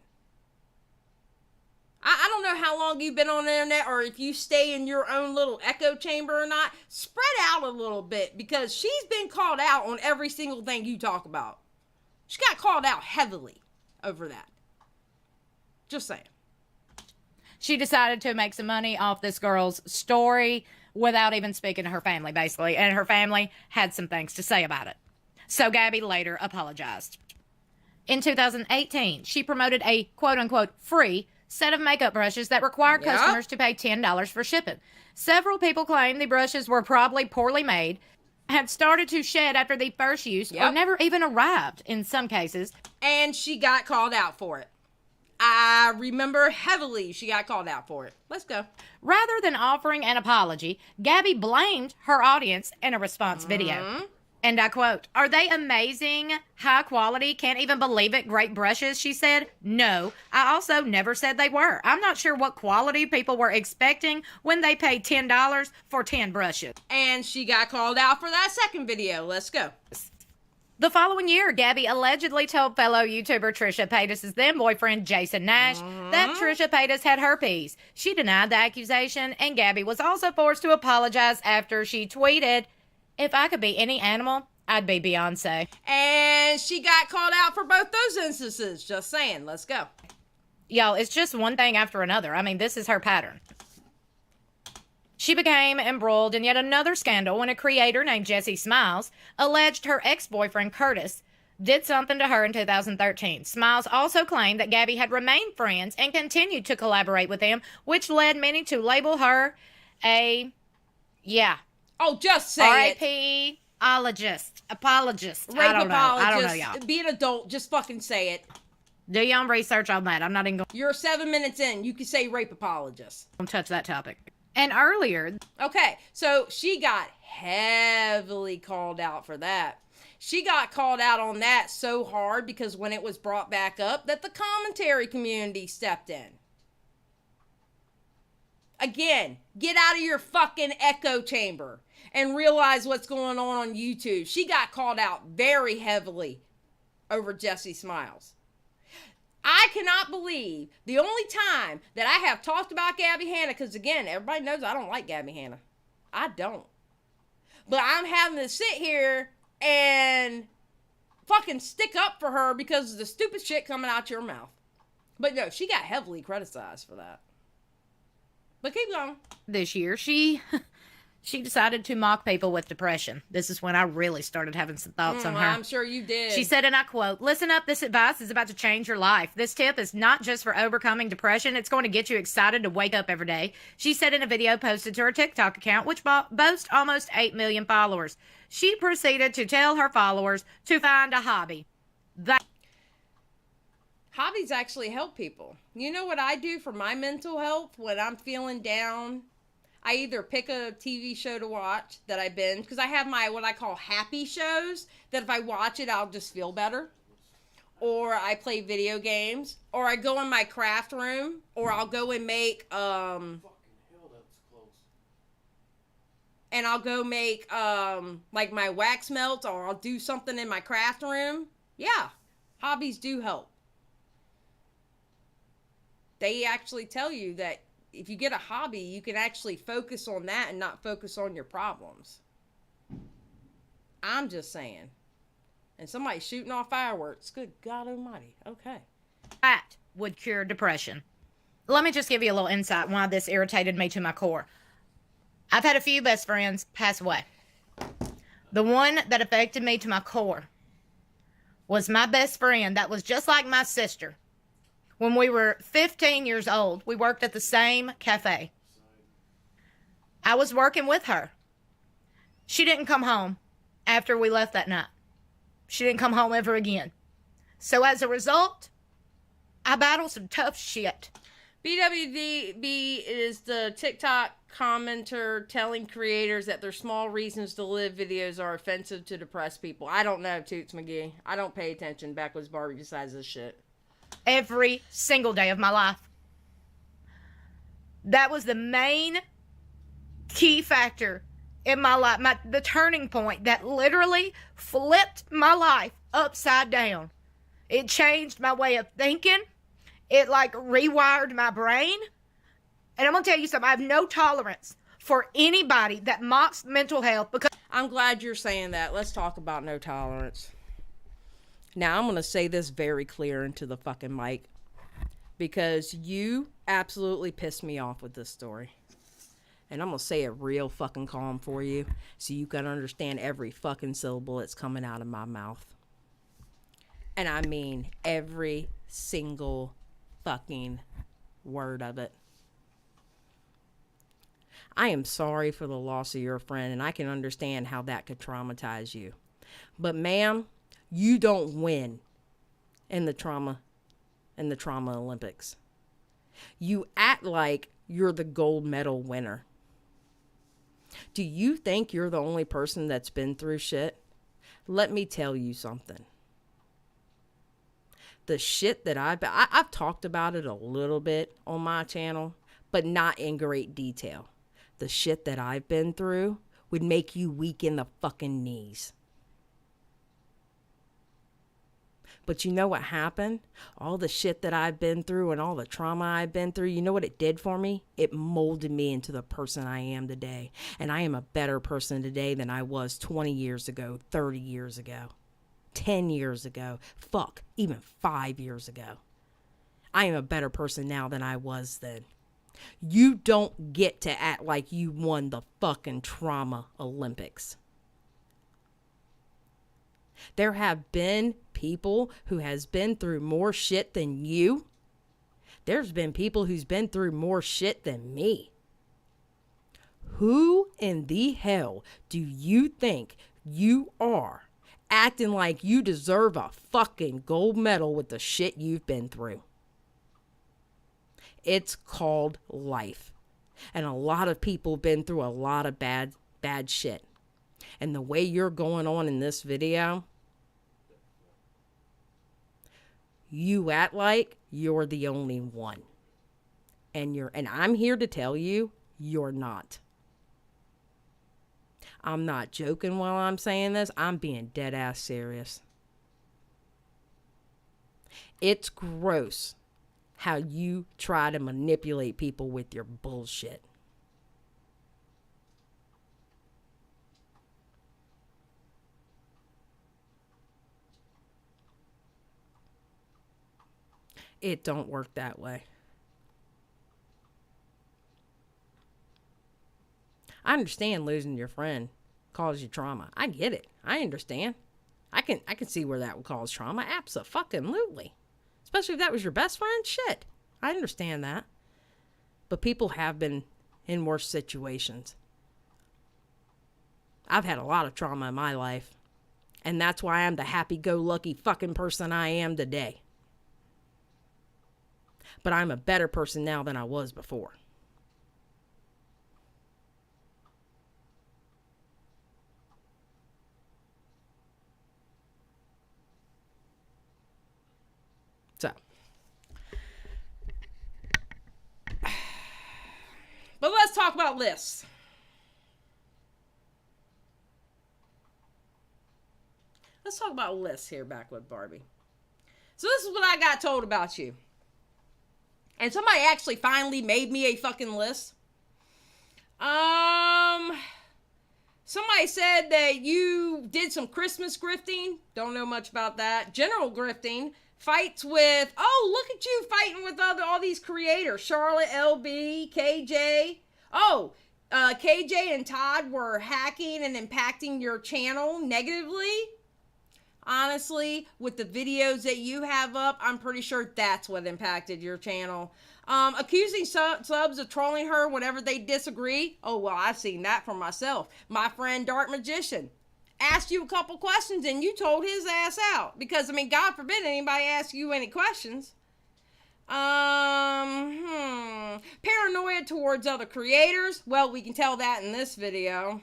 I don't know how long you've been on the internet or if you stay in your own little echo chamber or not. Spread out a little bit because she's been called out on every single thing you talk about. She got called out heavily over that. Just saying. She decided to make some money off this girl's story without even speaking to her family, basically. And her family had some things to say about it. So Gabbie later apologized. In 2018, she promoted a quote-unquote free set of makeup brushes that required customers to pay $10 for shipping. Several people claim the brushes were probably poorly made, had started to shed after the first use, or never even arrived in some cases. And she got called out for it. I remember heavily she got called out for it. Let's go. Rather than offering an apology, Gabbie blamed her audience in a response video. And I quote, "Are they amazing, high quality, can't even believe it, great brushes?" She said. "No, I also never said they were. I'm not sure what quality people were expecting when they paid $10 for 10 brushes." And she got called out for that second video. Let's go. The following year, Gabbie allegedly told fellow YouTuber Trisha Paytas' then boyfriend Jason Nash that Trisha Paytas had herpes. She denied the accusation, and Gabbie was also forced to apologize after she tweeted, "If I could be any animal, I'd be Beyonce." And she got called out for both those instances. Just saying. Let's go. Y'all, it's just one thing after another. I mean, this is her pattern. She became embroiled in yet another scandal when a creator named Jessie Smiles alleged her ex-boyfriend Curtis did something to her in 2013. Smiles also claimed that Gabbie had remained friends and continued to collaborate with him, which led many to label her a, Oh, just say it. R.I.P. Apologist. Rape I don't know, apologist. y'all. Be an adult. Just fucking say it. Do your own research on that. I'm not even going You're 7 minutes in. You can say rape apologist. to touch that topic. And earlier, Okay, so she got heavily called out for that. She got called out on that so hard because when it was brought back up that the commentary community stepped in. Again, get out of your fucking echo chamber and realize what's going on YouTube. She got called out very heavily over Jessie Smiles. I cannot believe the only time that I have talked about Gabbie Hanna, because again, everybody knows I don't like Gabbie Hanna. I don't. But I'm having to sit here and fucking stick up for her because of the stupid shit coming out your mouth. But no, she got heavily criticized for that. But keep going. this year, she decided to mock people with depression. This is when I really started having some thoughts on her. I'm sure you did. She said, and I quote, "Listen up, this advice is about to change your life. This tip is not just for overcoming depression. It's going to get you excited to wake up every day." She said in a video posted to her TikTok account, which boasts almost 8 million followers. She proceeded to tell her followers to find a hobby. Hobbies actually help people. You know what I do for my mental health when I'm feeling down? I either pick a TV show to watch that I binge, because I have my what I call happy shows, that if I watch it, I'll just feel better. Or I play video games, or I go in my craft room, or I'll go and make, and I'll go make, like my wax melts, or I'll do something in my craft room. Yeah, hobbies do help. They actually tell you that if you get a hobby, you can actually focus on that and not focus on your problems. I'm just saying. And somebody's shooting off fireworks. Good God almighty. Okay. That would cure depression. Let me just give you a little insight why this irritated me to my core. I've had a few best friends pass away. The one that affected me to my core was my best friend that was just like my sister. When we were 15 years old, we worked at the same cafe. I was working with her. She didn't come home after we left that night. She didn't come home ever again. So as a result, I battled some tough shit. BWDB is the TikTok commenter telling creators that their small reasons to live videos are offensive to depressed people. I don't know, Toots McGee. I don't pay attention. Backwoods Barbi decides this shit. Every single day of my life. That was the main key factor in my life. The turning point that literally flipped my life upside down. It changed my way of thinking. It like rewired my brain. And I'm going to tell you something. I have no tolerance for anybody that mocks mental health because I'm glad you're saying that. Let's talk about no tolerance. Now, I'm going to say this very clear into the fucking mic because you absolutely pissed me off with this story. And I'm going to say it real fucking calm for you so you can understand every fucking syllable that's coming out of my mouth. And I mean every single fucking word of it. I am sorry for the loss of your friend, and I can understand how that could traumatize you. But ma'am, you don't win in the trauma Olympics. You act like you're the gold medal winner. Do you think you're the only person that's been through shit? Let me tell you something. The shit that I've talked about it a little bit on my channel, but not in great detail. The shit that I've been through would make you weak in the fucking knees. But you know what happened? All the shit that I've been through and all the trauma I've been through, you know what it did for me? It molded me into the person I am today. And I am a better person today than I was 20 years ago, 30 years ago, 10 years ago, fuck, even 5 years ago. I am a better person now than I was then. You don't get to act like you won the fucking trauma Olympics. There have been people who has been through more shit than you. There's been people who's been through more shit than me. Who in the hell do you think you are acting like you deserve a fucking gold medal with the shit you've been through? It's called life. And a lot of people have been through a lot of bad shit. And the way you're going on in this video, you act like you're the only one. And I'm here to tell you, you're not. I'm not joking while I'm saying this. I'm being dead ass serious. It's gross how you try to manipulate people with your bullshit. It don't work that way. I understand losing your friend caused you trauma. I get it. I understand. I can see where that would cause trauma. Abso-fucking-lutely. Especially if that was your best friend. Shit. I understand that. But people have been in worse situations. I've had a lot of trauma in my life. And that's why I'm the happy-go-lucky fucking person I am today. But I'm a better person now than I was before. So. But let's talk about lists. Let's talk about lists here, Backwoods Barbi. So this is what I got told about you. And somebody actually finally made me a fucking list. Somebody said that you did some Christmas grifting. Don't know much about that. General grifting. Fights with, oh, look at you fighting with all these creators. Charlotte, LB, KJ. Oh, KJ and Todd were hacking and impacting your channel negatively. Honestly, with the videos that you have up, I'm pretty sure that's what impacted your channel. Accusing subs of trolling her whenever they disagree. Oh, well, I've seen that for myself. My friend Dark Magician asked you a couple questions and you told his ass out. Because, I mean, God forbid anybody ask you any questions. Paranoia towards other creators. Well, we can tell that in this video.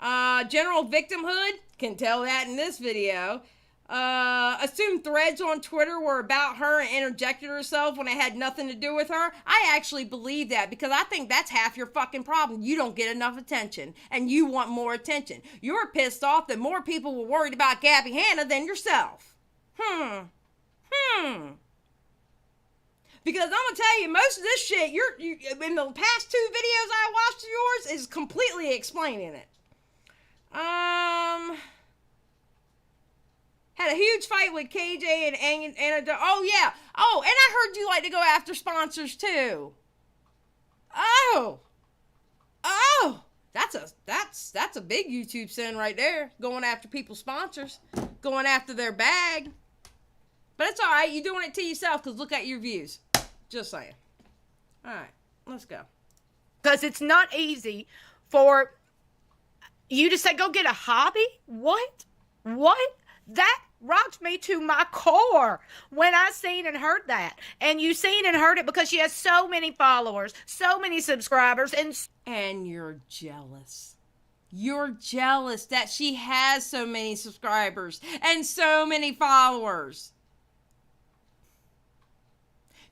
General victimhood. Can tell that in this video. Assumed threads on Twitter were about her and interjected herself when it had nothing to do with her. I actually believe that because I think that's half your fucking problem. You don't get enough attention and you want more attention. You're pissed off that more people were worried about Gabbie Hanna than yourself. Because I'm gonna tell you, most of this shit, you in the past 2 videos I watched of yours is completely explaining it. Had a huge fight with KJ and Anna. Oh yeah. Oh, and I heard you like to go after sponsors too. Oh, that's a big YouTube sin right there. Going after people's sponsors, going after their bag. But it's all right. You're doing it to yourself because look at your views. Just saying. All right, let's go. Because it's not easy for you to say, go get a hobby? What? That rocked me to my core when I seen and heard that. And you seen and heard it because she has so many followers, so many subscribers, and you're jealous. You're jealous that she has so many subscribers and so many followers.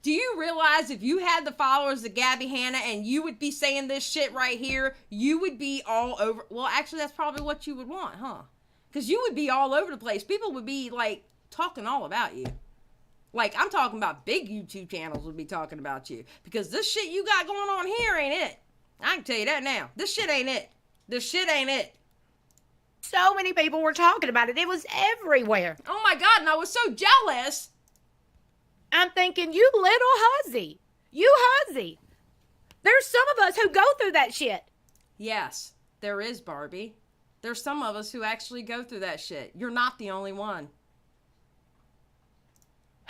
Do you realize if you had the followers of Gabbie Hanna and you would be saying this shit right here, you would be all over. Well, actually, that's probably what you would want, huh? Because you would be all over the place. People would be, like, talking all about you. Like, I'm talking about big YouTube channels would be talking about you. Because this shit you got going on here ain't it. I can tell you that now. This shit ain't it. This shit ain't it. So many people were talking about it. It was everywhere. Oh, my God, and I was so jealous. I'm thinking, you little hussy. You hussy. There's some of us who go through that shit. Yes, there is, Barbie. There's some of us who actually go through that shit. You're not the only one.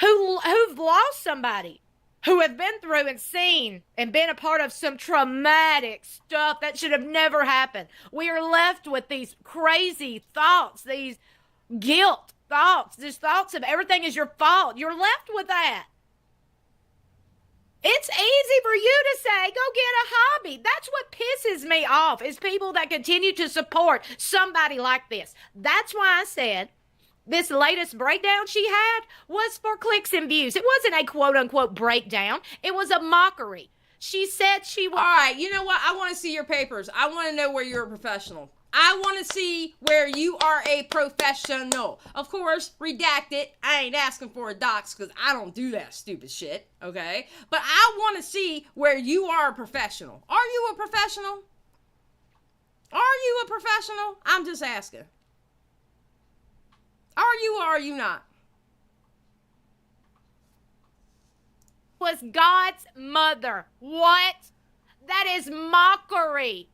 Who've lost somebody. Who have been through and seen and been a part of some traumatic stuff that should have never happened. We are left with these crazy thoughts, these guilt thoughts, these thoughts of everything is your fault. You're left with that. It's easy for you to say, go get a hobby. That's what pisses me off, is people that continue to support somebody like this. That's why I said this latest breakdown she had was for clicks and views. It wasn't a quote-unquote breakdown. It was a mockery. She said she was... All right, you know what? I want to see your papers. I want to know where you're a professional. I want to see where you are a professional. Of course, redacted. I ain't asking for a dox because I don't do that stupid shit, okay? But I want to see where you are a professional. Are you a professional? Are you a professional? I'm just asking. Are you or are you not? Was God's mother. What? That is mockery.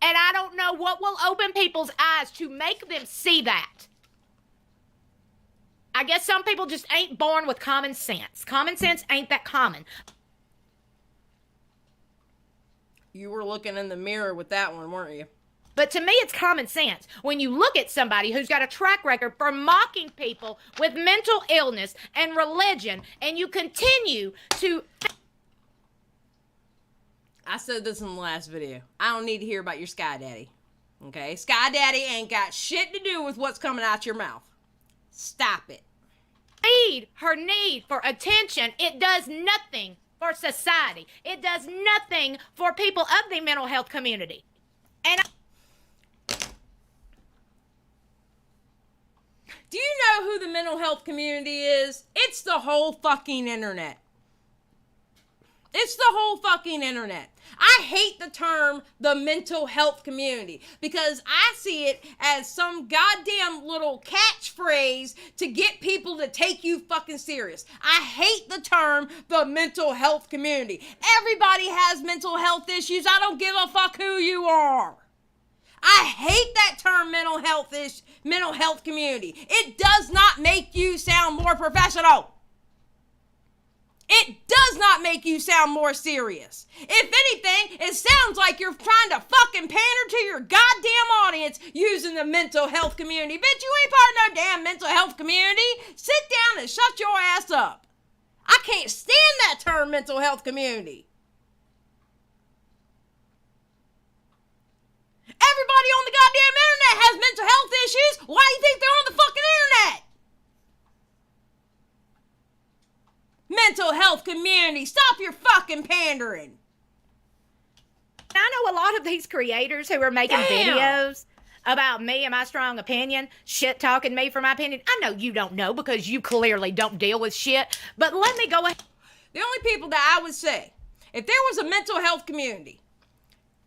And I don't know what will open people's eyes to make them see that. I guess some people just ain't born with common sense. Common sense ain't that common. You were looking in the mirror with that one, weren't you? But to me, it's common sense. When you look at somebody who's got a track record for mocking people with mental illness and religion, and you continue to... I said this in the last video. I don't need to hear about your Sky Daddy. Okay? Sky Daddy ain't got shit to do with what's coming out your mouth. Stop it. Her need for attention, it does nothing for society. It does nothing for people of the mental health community. And do you know who the mental health community is? It's the whole fucking internet. It's the whole fucking internet. I hate the term the mental health community because I see it as some goddamn little catchphrase to get people to take you fucking serious. I hate the term the mental health community. Everybody has mental health issues. I don't give a fuck who you are. I hate that term mental health community. It does not make you sound more professional. It does not make you sound more serious. If anything, it sounds like you're trying to fucking pander to your goddamn audience using the mental health community. Bitch, you ain't part of no damn mental health community. Sit down and shut your ass up. I can't stand that term, mental health community. Everybody on the goddamn internet has mental health issues. Why do you think they're on the fucking internet? Mental health community, stop your fucking pandering. I know a lot of these creators who are making videos about me and my strong opinion, shit talking me for my opinion. I know you don't know because you clearly don't deal with shit, but let me go ahead. The only people that I would say, if there was a mental health community,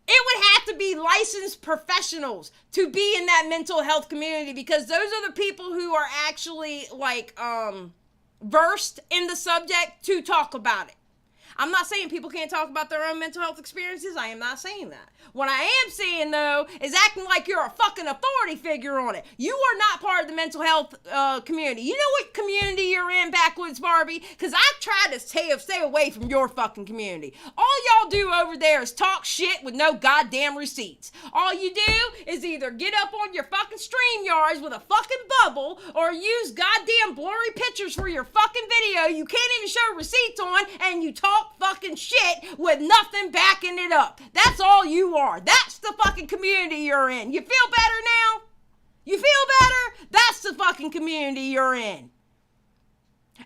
it would have to be licensed professionals to be in that mental health community, because those are the people who are actually like versed in the subject to talk about it. I'm not saying people can't talk about their own mental health experiences. I am not saying that. What I am saying, though, is acting like you're a fucking authority figure on it. You are not part of the mental health community. You know what community you're in, Backwoods Barbi? Because I try to stay away from your fucking community. All y'all do over there is talk shit with no goddamn receipts. All you do is either get up on your fucking StreamYards with a fucking bubble or use goddamn blurry pictures for your fucking video you can't even show receipts on, and you talk fucking shit with nothing backing it up. That's all you are. That's the fucking community you're in. You feel better now? You feel better? That's the fucking community you're in.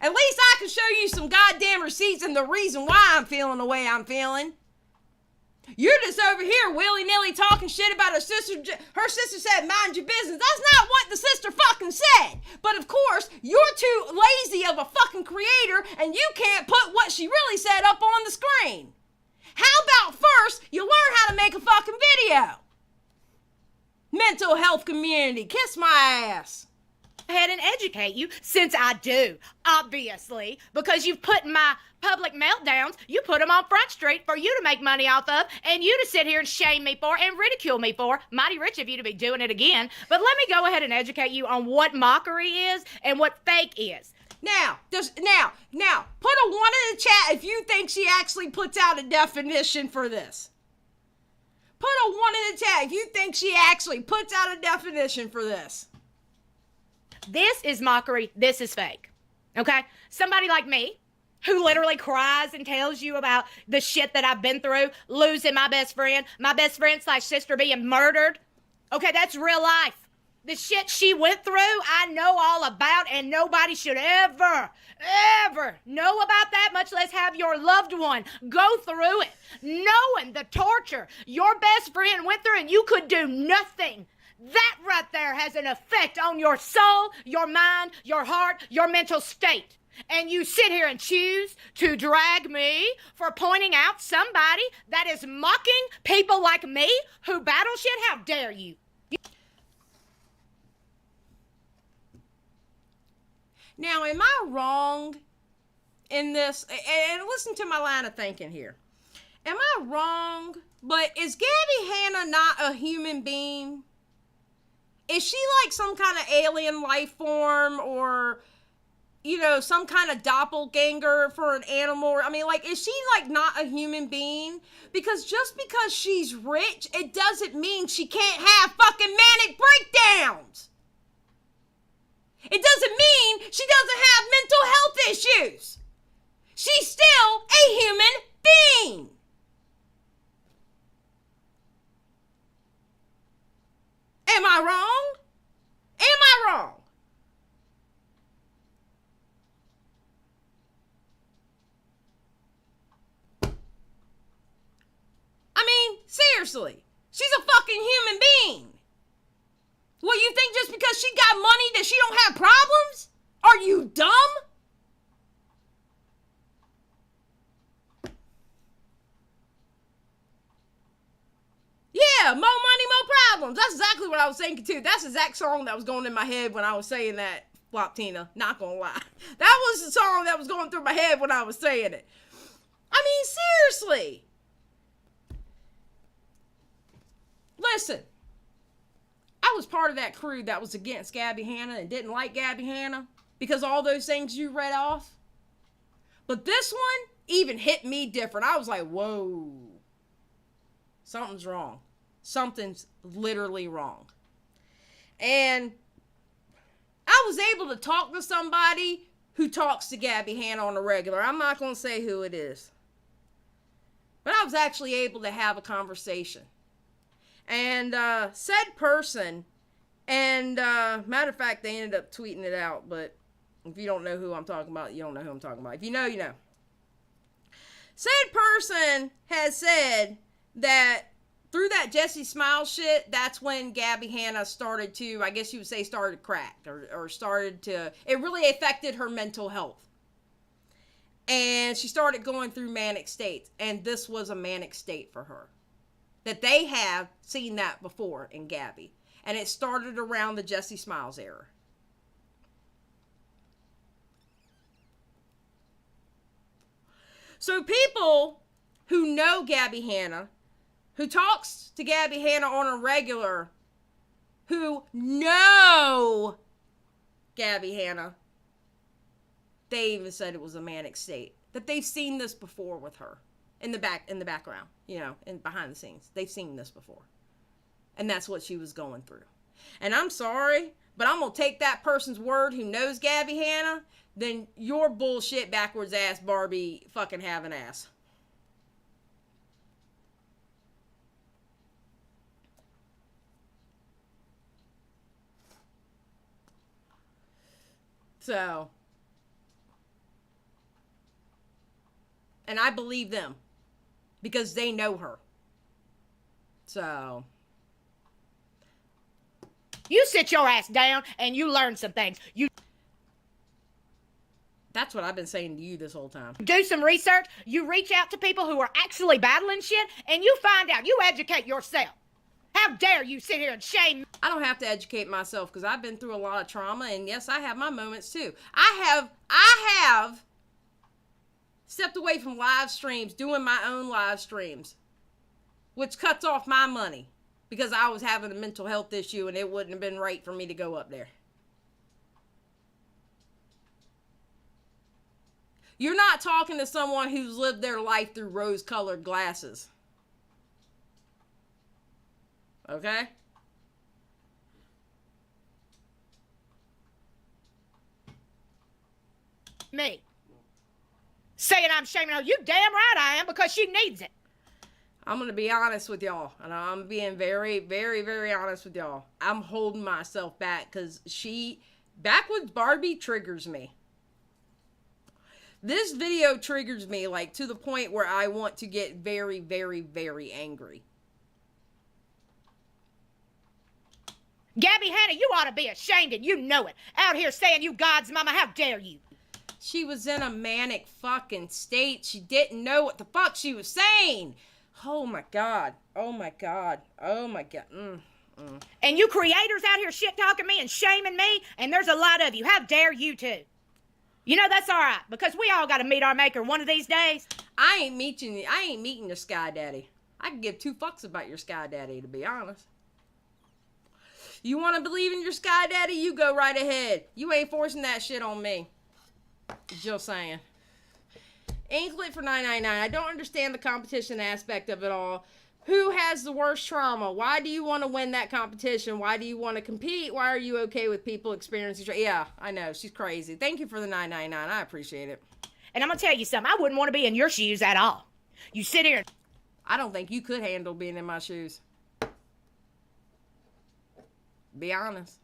At least I can show you some goddamn receipts and the reason why I'm feeling the way I'm feeling. You're just over here willy-nilly talking shit about her sister. Her sister said, mind your business. That's not what the sister fucking said. But of course, you're too lazy of a fucking creator and you can't put what she really said up on the screen. How about first you learn how to make a fucking video? Mental health community, kiss my ass. Ahead and educate you, since I do, obviously, because you've put my public meltdowns, you put them on Front Street for you to make money off of, and you to sit here and shame me for and ridicule me for. Mighty rich of you to be doing it again. But let me go ahead and educate you on what mockery is and what fake is. Now, put a 1 in the chat if you think she actually puts out a definition for this. Put a 1 in the chat if you think she actually puts out a definition for this. This is mockery. This is fake. Okay? Somebody like me, who literally cries and tells you about the shit that I've been through, losing my best friend / sister being murdered. Okay, that's real life. The shit she went through, I know all about, and nobody should ever know about that, much less have your loved one go through it, knowing the torture your best friend went through and you could do nothing. That right there has an effect on your soul, your mind, your heart, your mental state. And you sit here and choose to drag me for pointing out somebody that is mocking people like me who battle shit? How dare you? Now, am I wrong in this? And listen to my line of thinking here. Am I wrong? But is Gabbie Hanna not a human being? Is she like some kind of alien life form, or, you know, some kind of doppelganger for an animal? I mean, like, is she like not a human being? Because just because she's rich, it doesn't mean she can't have fucking manic breakdowns. It doesn't mean she doesn't have mental health issues. She's still a human being. Am I wrong? Am I wrong? I mean, seriously, she's a fucking human being. What, you think just because she got money that she don't have problems? Are you dumb? Yeah, more money, more problems. That's exactly what I was thinking too. That's the exact song that was going in my head when I was saying that, Flop Tina. Not gonna lie. That was the song that was going through my head when I was saying it. I mean, seriously. Listen. I was part of that crew that was against Gabbie Hanna and didn't like Gabbie Hanna because all those things you read off. But this one even hit me different. I was like, whoa. Something's wrong. Something's literally wrong. And I was able to talk to somebody who talks to Gabbie Hanna on a regular. I'm not going to say who it is. But I was actually able to have a conversation. And said person, and matter of fact, they ended up tweeting it out, but if you don't know who I'm talking about, you don't know who I'm talking about. If you know, you know. Said person has said that through that Jessie Smiles shit, that's when Gabbie Hanna started to, I guess you would say, started to crack, or started to, it really affected her mental health. And she started going through manic states, and this was a manic state for her. That they have seen that before in Gabbie. And it started around the Jessie Smiles era. So people who know Gabbie Hanna, who talks to Gabbie Hanna on a regular, who know Gabbie Hanna, they even said it was a manic state. That they've seen this before with her. In the background, you know, and behind the scenes. They've seen this before. And that's what she was going through. And I'm sorry, but I'm going to take that person's word who knows Gabbie Hanna, then your bullshit backwards ass Barbie fucking have an ass. So. And I believe them. Because they know her. So. You sit your ass down and you learn some things. You That's what I've been saying to you this whole time. do some research. You reach out to people who are actually battling shit. And you find out. You educate yourself. How dare you sit here and shame me? I don't have to educate myself. Because I've been through a lot of trauma. And yes, I have my moments too. I have stepped away from live streams, doing my own live streams, which cuts off my money because I was having a mental health issue and it wouldn't have been right for me to go up there. You're not talking to someone who's lived their life through rose-colored glasses. Okay? Me. Saying I'm shaming her. You damn right I am, because she needs it. I'm going to be honest with y'all. And I'm being very, very, very honest with y'all. I'm holding myself back because Backwoods Barbi triggers me. This video triggers me, like, to the point where I want to get very, very, very angry. Gabbie Hanna, you ought to be ashamed, and you know it. Out here saying you God's mama, how dare you? She was in a manic fucking state. She didn't know what the fuck she was saying. Oh my God. Oh my God. Oh my God. And you creators out here shit-talking me and shaming me, and there's a lot of you. How dare you too? You know, that's all right, because we all got to meet our maker one of these days. I ain't meeting your Sky Daddy. I can give two fucks about your Sky Daddy, to be honest. You want to believe in your Sky Daddy? You go right ahead. You ain't forcing that shit on me. Just saying. Inklet for $9.99. I don't understand the competition aspect of it all. Who has the worst trauma? Why do you want to win that competition? Why do you want to compete? Why are you okay with people experiencing trauma? Yeah, I know. She's crazy. Thank you for the $9.99. I appreciate it. And I'm going to tell you something. I wouldn't want to be in your shoes at all. You sit here. I don't think you could handle being in my shoes. Be honest.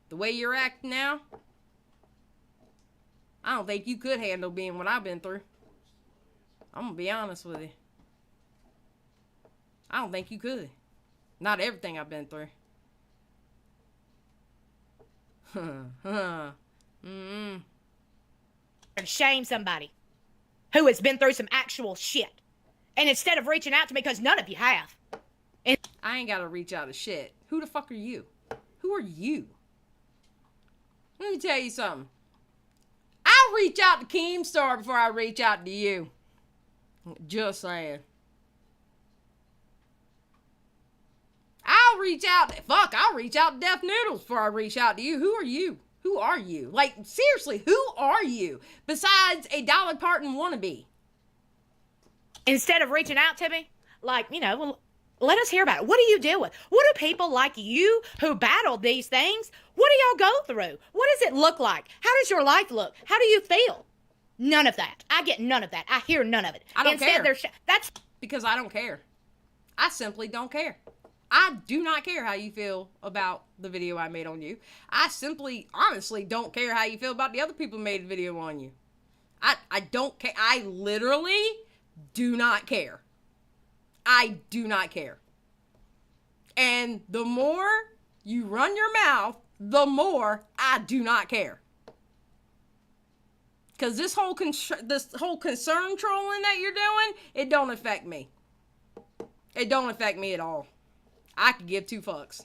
The way you're acting now, I don't think you could handle being what I've been through. I'm going to be honest with you. I don't think you could. Not everything I've been through. And shame somebody who has been through some actual shit. And instead of reaching out to me, because none of you have. And I ain't got to reach out to shit. Who the fuck are you? Who are you? Let me tell you something. I'll reach out to Keemstar before I reach out to you. Just saying. I'll reach out to Death Noodles before I reach out to you. Who are you? Who are you? Like, seriously, who are you? Besides a Dolly Parton wannabe. instead of reaching out to me, like, you know, Let us hear about it. What do you deal with? What do people like you who battle these things, what do y'all go through? What does it look like? How does your life look? How do you feel? None of that. I get none of that. I hear none of it. I don't care. That's because I don't care. I simply don't care. I do not care how you feel about the video I made on you. I simply, honestly, don't care how you feel about the other people who made a video on you. I don't care. I literally do not care. I do not care. And the more you run your mouth, the more I do not care. Because this whole concern trolling that you're doing, it don't affect me. It don't affect me at all. I could give two fucks.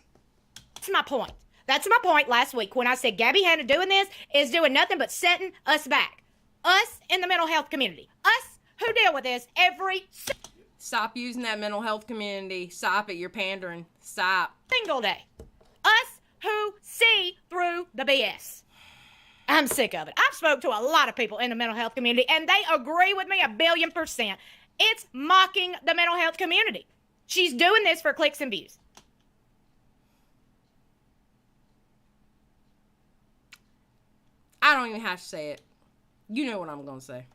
That's my point. That's my point last week when I said Gabbie Hanna doing this is doing nothing but setting us back. Us in the mental health community. Us who deal with this every Stop using that mental health community. Stop it. You're pandering. Stop. single day. Us who see through the BS. I'm sick of it. I've spoke to a lot of people in the mental health community, and they agree with me 1,000,000,000%. It's mocking the mental health community. She's doing this for clicks and views. I don't even have to say it. You know what I'm going to say.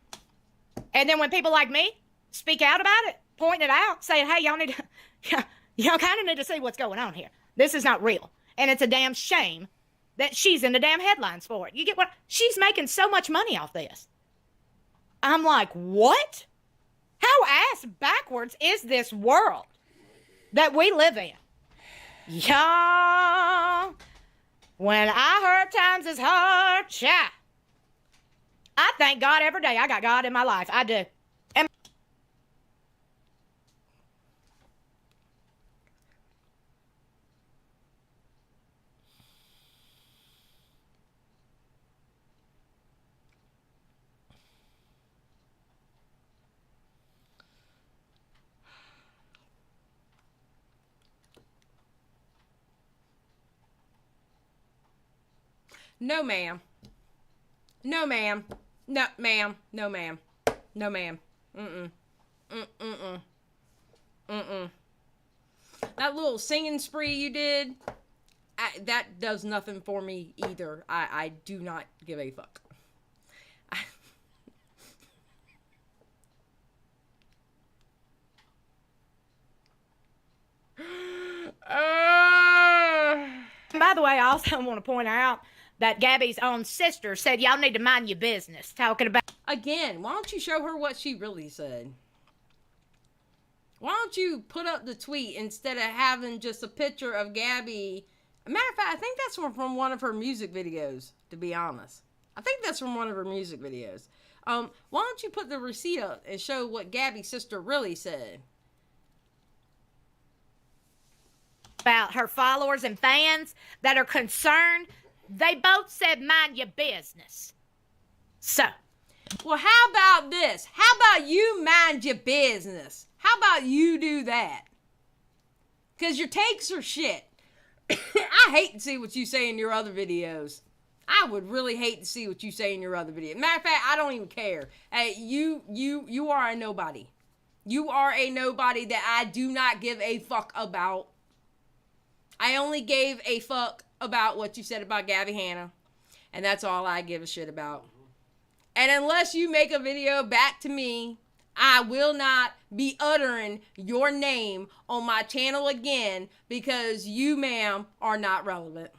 And then when people like me speak out about it, point it out, saying, hey, y'all need to, y'all kind of need to see what's going on here. This is not real. And it's a damn shame that she's in the damn headlines for it. You get what? She's making so much money off this. I'm like, what? How ass backwards is this world that we live in? Y'all, when I heard times is hard, child, I thank God every day I got God in my life. I do. And No, ma'am. No, ma'am. No, ma'am. No, ma'am. No, ma'am. Mm-mm. Mm-mm. Mm-mm. That little singing spree you did, that does nothing for me either. I do not give a fuck. by the way, I also want to point out that Gabbie's own sister said, y'all need to mind your business, talking about... Again, why don't you show her what she really said? Why don't you put up the tweet instead of having just a picture of Gabbie? As a matter of fact, I think that's from one of her music videos, to be honest. I think that's from one of her music videos. Why don't you put the receipt up and show what Gabbie's sister really said? About her followers and fans that are concerned. They both said, mind your business. So. Well, how about this? How about you mind your business? How about you do that? Because your takes are shit. I hate to see what you say in your other videos. I would really hate to see what you say in your other videos. Matter of fact, I don't even care. Hey, you are a nobody. You are a nobody that I do not give a fuck about. I only gave a fuck about what you said about Gabbie Hanna. And that's all I give a shit about. And unless you make a video back to me, I will not be uttering your name on my channel again because you, ma'am, are not relevant.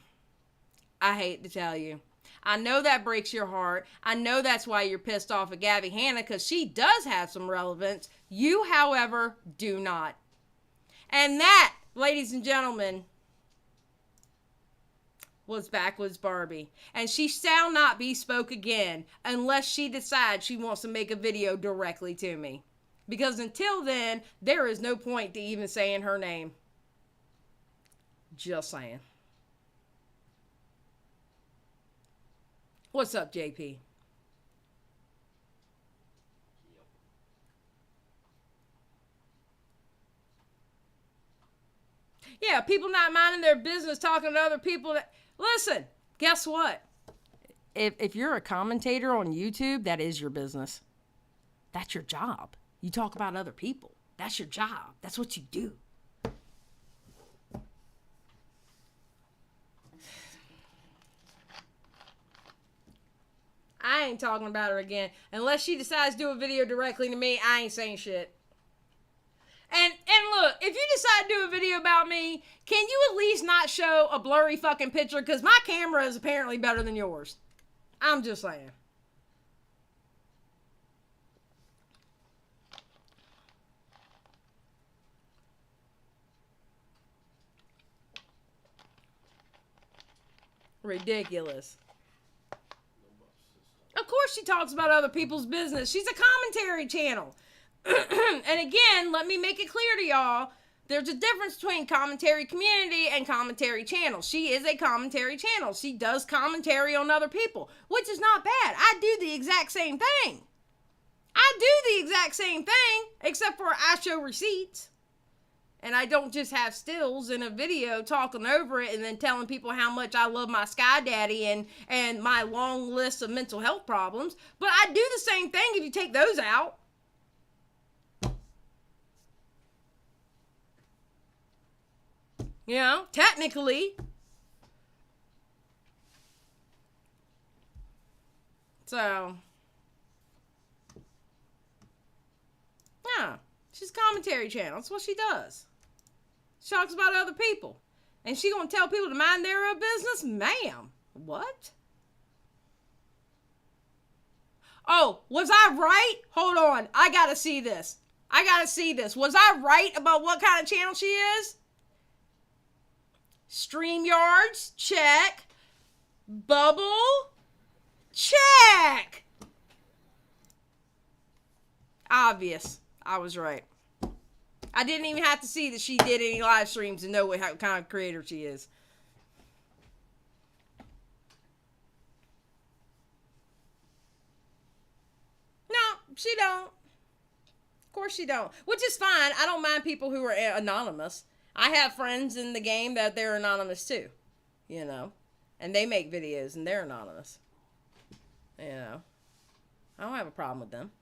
I hate to tell you. I know that breaks your heart. I know that's why you're pissed off at Gabbie Hanna because she does have some relevance. You, however, do not. And that, ladies and gentlemen, was Backwoods Barbi. And she shall not be spoke again unless she decides she wants to make a video directly to me. Because until then, there is no point to even saying her name. Just saying. What's up, JP? Yeah, people not minding their business, talking to other people that... Listen, guess what? If you're a commentator on YouTube, that is your business. That's your job. You talk about other people. That's your job. That's what you do. I ain't talking about her again. Unless she decides to do a video directly to me, I ain't saying shit. And look, if you decide to do a video about me, can you at least not show a blurry fucking picture? Because my camera is apparently better than yours. I'm just saying. Ridiculous. Of course she talks about other people's business. She's a commentary channel. And again, let me make it clear to y'all, there's a difference between commentary community and commentary channel. She is a commentary channel. She does commentary on other people, which is not bad. I do the exact same thing. I do the exact same thing, except for I show receipts. And I don't just have stills in a video talking over it and then telling people how much I love my Sky Daddy and my long list of mental health problems. But I do the same thing if you take those out. You know, technically. So, yeah, she's a commentary channel. That's what she does. She talks about other people. And she gonna tell people to mind their own business? Ma'am, what? Oh, was I right? Hold on, I gotta see this. I gotta see this. Was I right about what kind of channel she is? StreamYards, check. Bubble, check. Obvious. I was right. I didn't even have to see that she did any live streams to know what kind of creator she is. No, she don't. Of course she don't. Which is fine. I don't mind people who are anonymous. I have friends in the game that they're anonymous too. You know. And they make videos and they're anonymous. You know. I don't have a problem with them.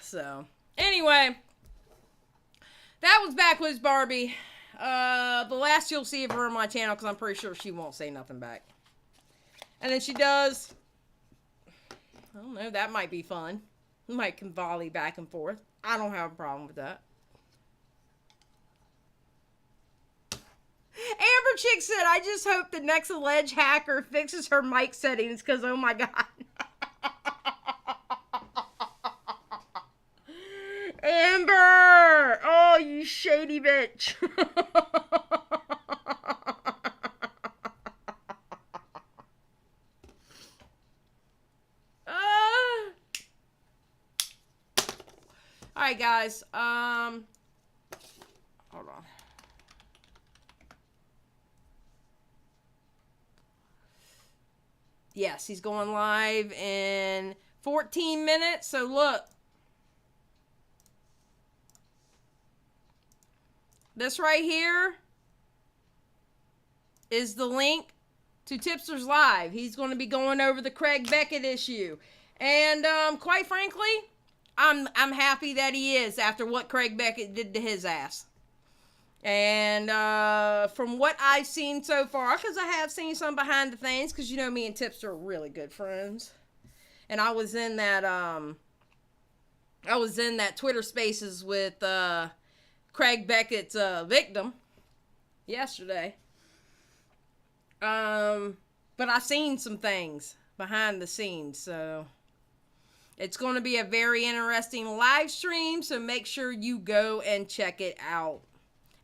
So, anyway, that was Backwoods Barbi. The last you'll see of her on my channel, because I'm pretty sure she won't say nothing back. And then she does, I don't know, that might be fun. Might can volley back and forth. I don't have a problem with that. Amber Chick said, I just hope the next alleged hacker fixes her mic settings, because oh my god. Amber! Oh, you shady bitch. Alright, guys. Hold on. Yes, he's going live in 14 minutes. So look. This right here is the link to Tipster's Live. He's going to be going over the Craig Beckett issue. And quite frankly, I'm happy that he is after what Craig Beckett did to his ass. And from what I've seen so far, because I have seen some behind the scenes, because you know me and Tipster are really good friends. And I was in that Twitter Spaces with Craig Beckett's victim yesterday. But I've seen some things behind the scenes, so it's going to be a very interesting live stream, so make sure you go and check it out.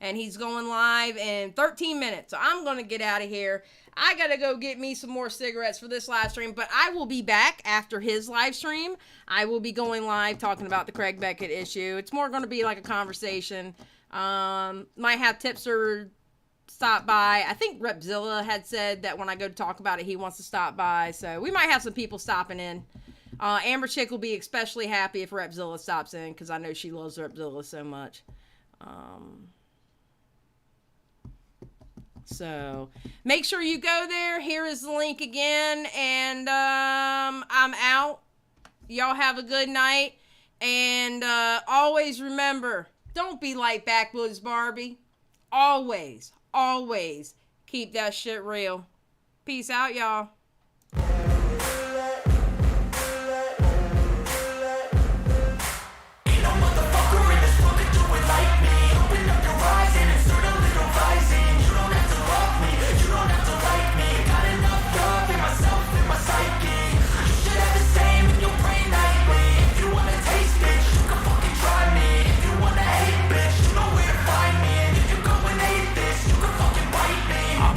And he's going live in 13 minutes, so I'm going to get out of here. I got to go get me some more cigarettes for this live stream, but I will be back after his live stream. I will be going live talking about the Craig Beckett issue. It's more going to be like a conversation. Might have Tipster stop by. I think Repzilla had said that when I go to talk about it, he wants to stop by. So we might have some people stopping in. Amber Chick will be especially happy if Repzilla stops in, because I know she loves Repzilla so much. So make sure you go there. Here is the link again. And I'm out. Y'all have a good night. And always remember, Don't be like Backwoods Barbi. Always, always keep that shit real. Peace out, y'all.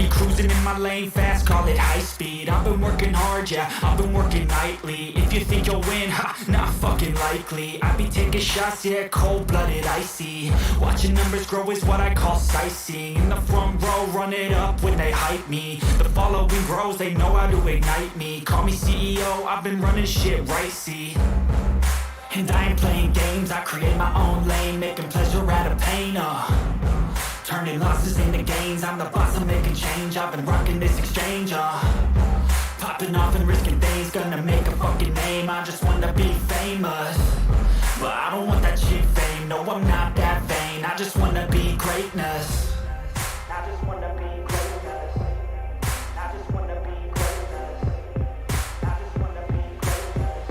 Cruising in my lane fast, call it high speed. I've been working hard, yeah, I've been working nightly. If you think you'll win, ha, not fucking likely. I be taking shots, yeah, cold-blooded, icy. Watching numbers grow is what I call sightseeing. In the front row, run it up when they hype me. The following grows, they know how to ignite me. Call me CEO, I've been running shit right, see. And I ain't playing games, I create my own lane, making pleasure out of pain, turning losses into gains, I'm the boss, I'm making change. I've been rocking this exchange, popping off and risking things, gonna make a fucking name. I just wanna be famous, but I don't want that cheap fame. No, I'm not that vain, I just wanna be greatness. I just wanna be greatness. I just wanna be greatness. I just wanna be greatness.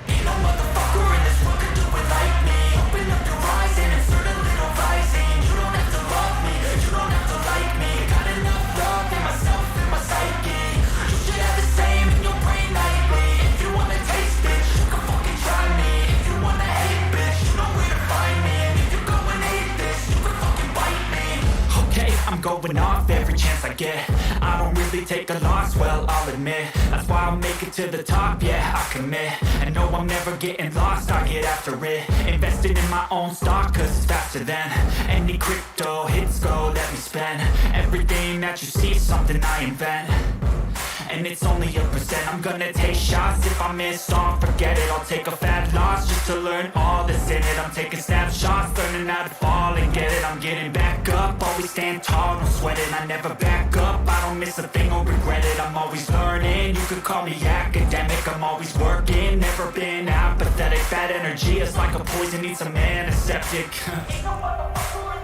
Ain't no motherfucker in this world can do it like me. Open up your eyes and insert a little rising. You don't have to love me, you don't have to like me. Got enough love in myself, in my psyche. You should have the same in your brain nightly. If you wanna taste it, you can fucking try me. If you wanna hate, bitch, you know where to find me. And if you go and hate this, you can fucking bite me. Okay, I'm going off every chance I get. I don't really take a loss, well, I'll admit. That's why I'll make it to the top, yeah, I commit. And no, I'm never getting lost, I get after it. Invested in my own stock, cause it's faster than any crypto hits go, let me spend. Everything that you see is something I invent. And it's only a percent. I'm gonna take shots. If I miss, don't forget it. I'll take a fat loss just to learn all that's in it. I'm taking snapshots, learning how to fall and get it. I'm getting back up, always stand tall, don't sweat it. I never back up, I don't miss a thing or regret it. I'm always learning, you could call me academic. I'm always working, never been apathetic. Bad energy is like a poison, needs a antiseptic. Ain't no motherfucker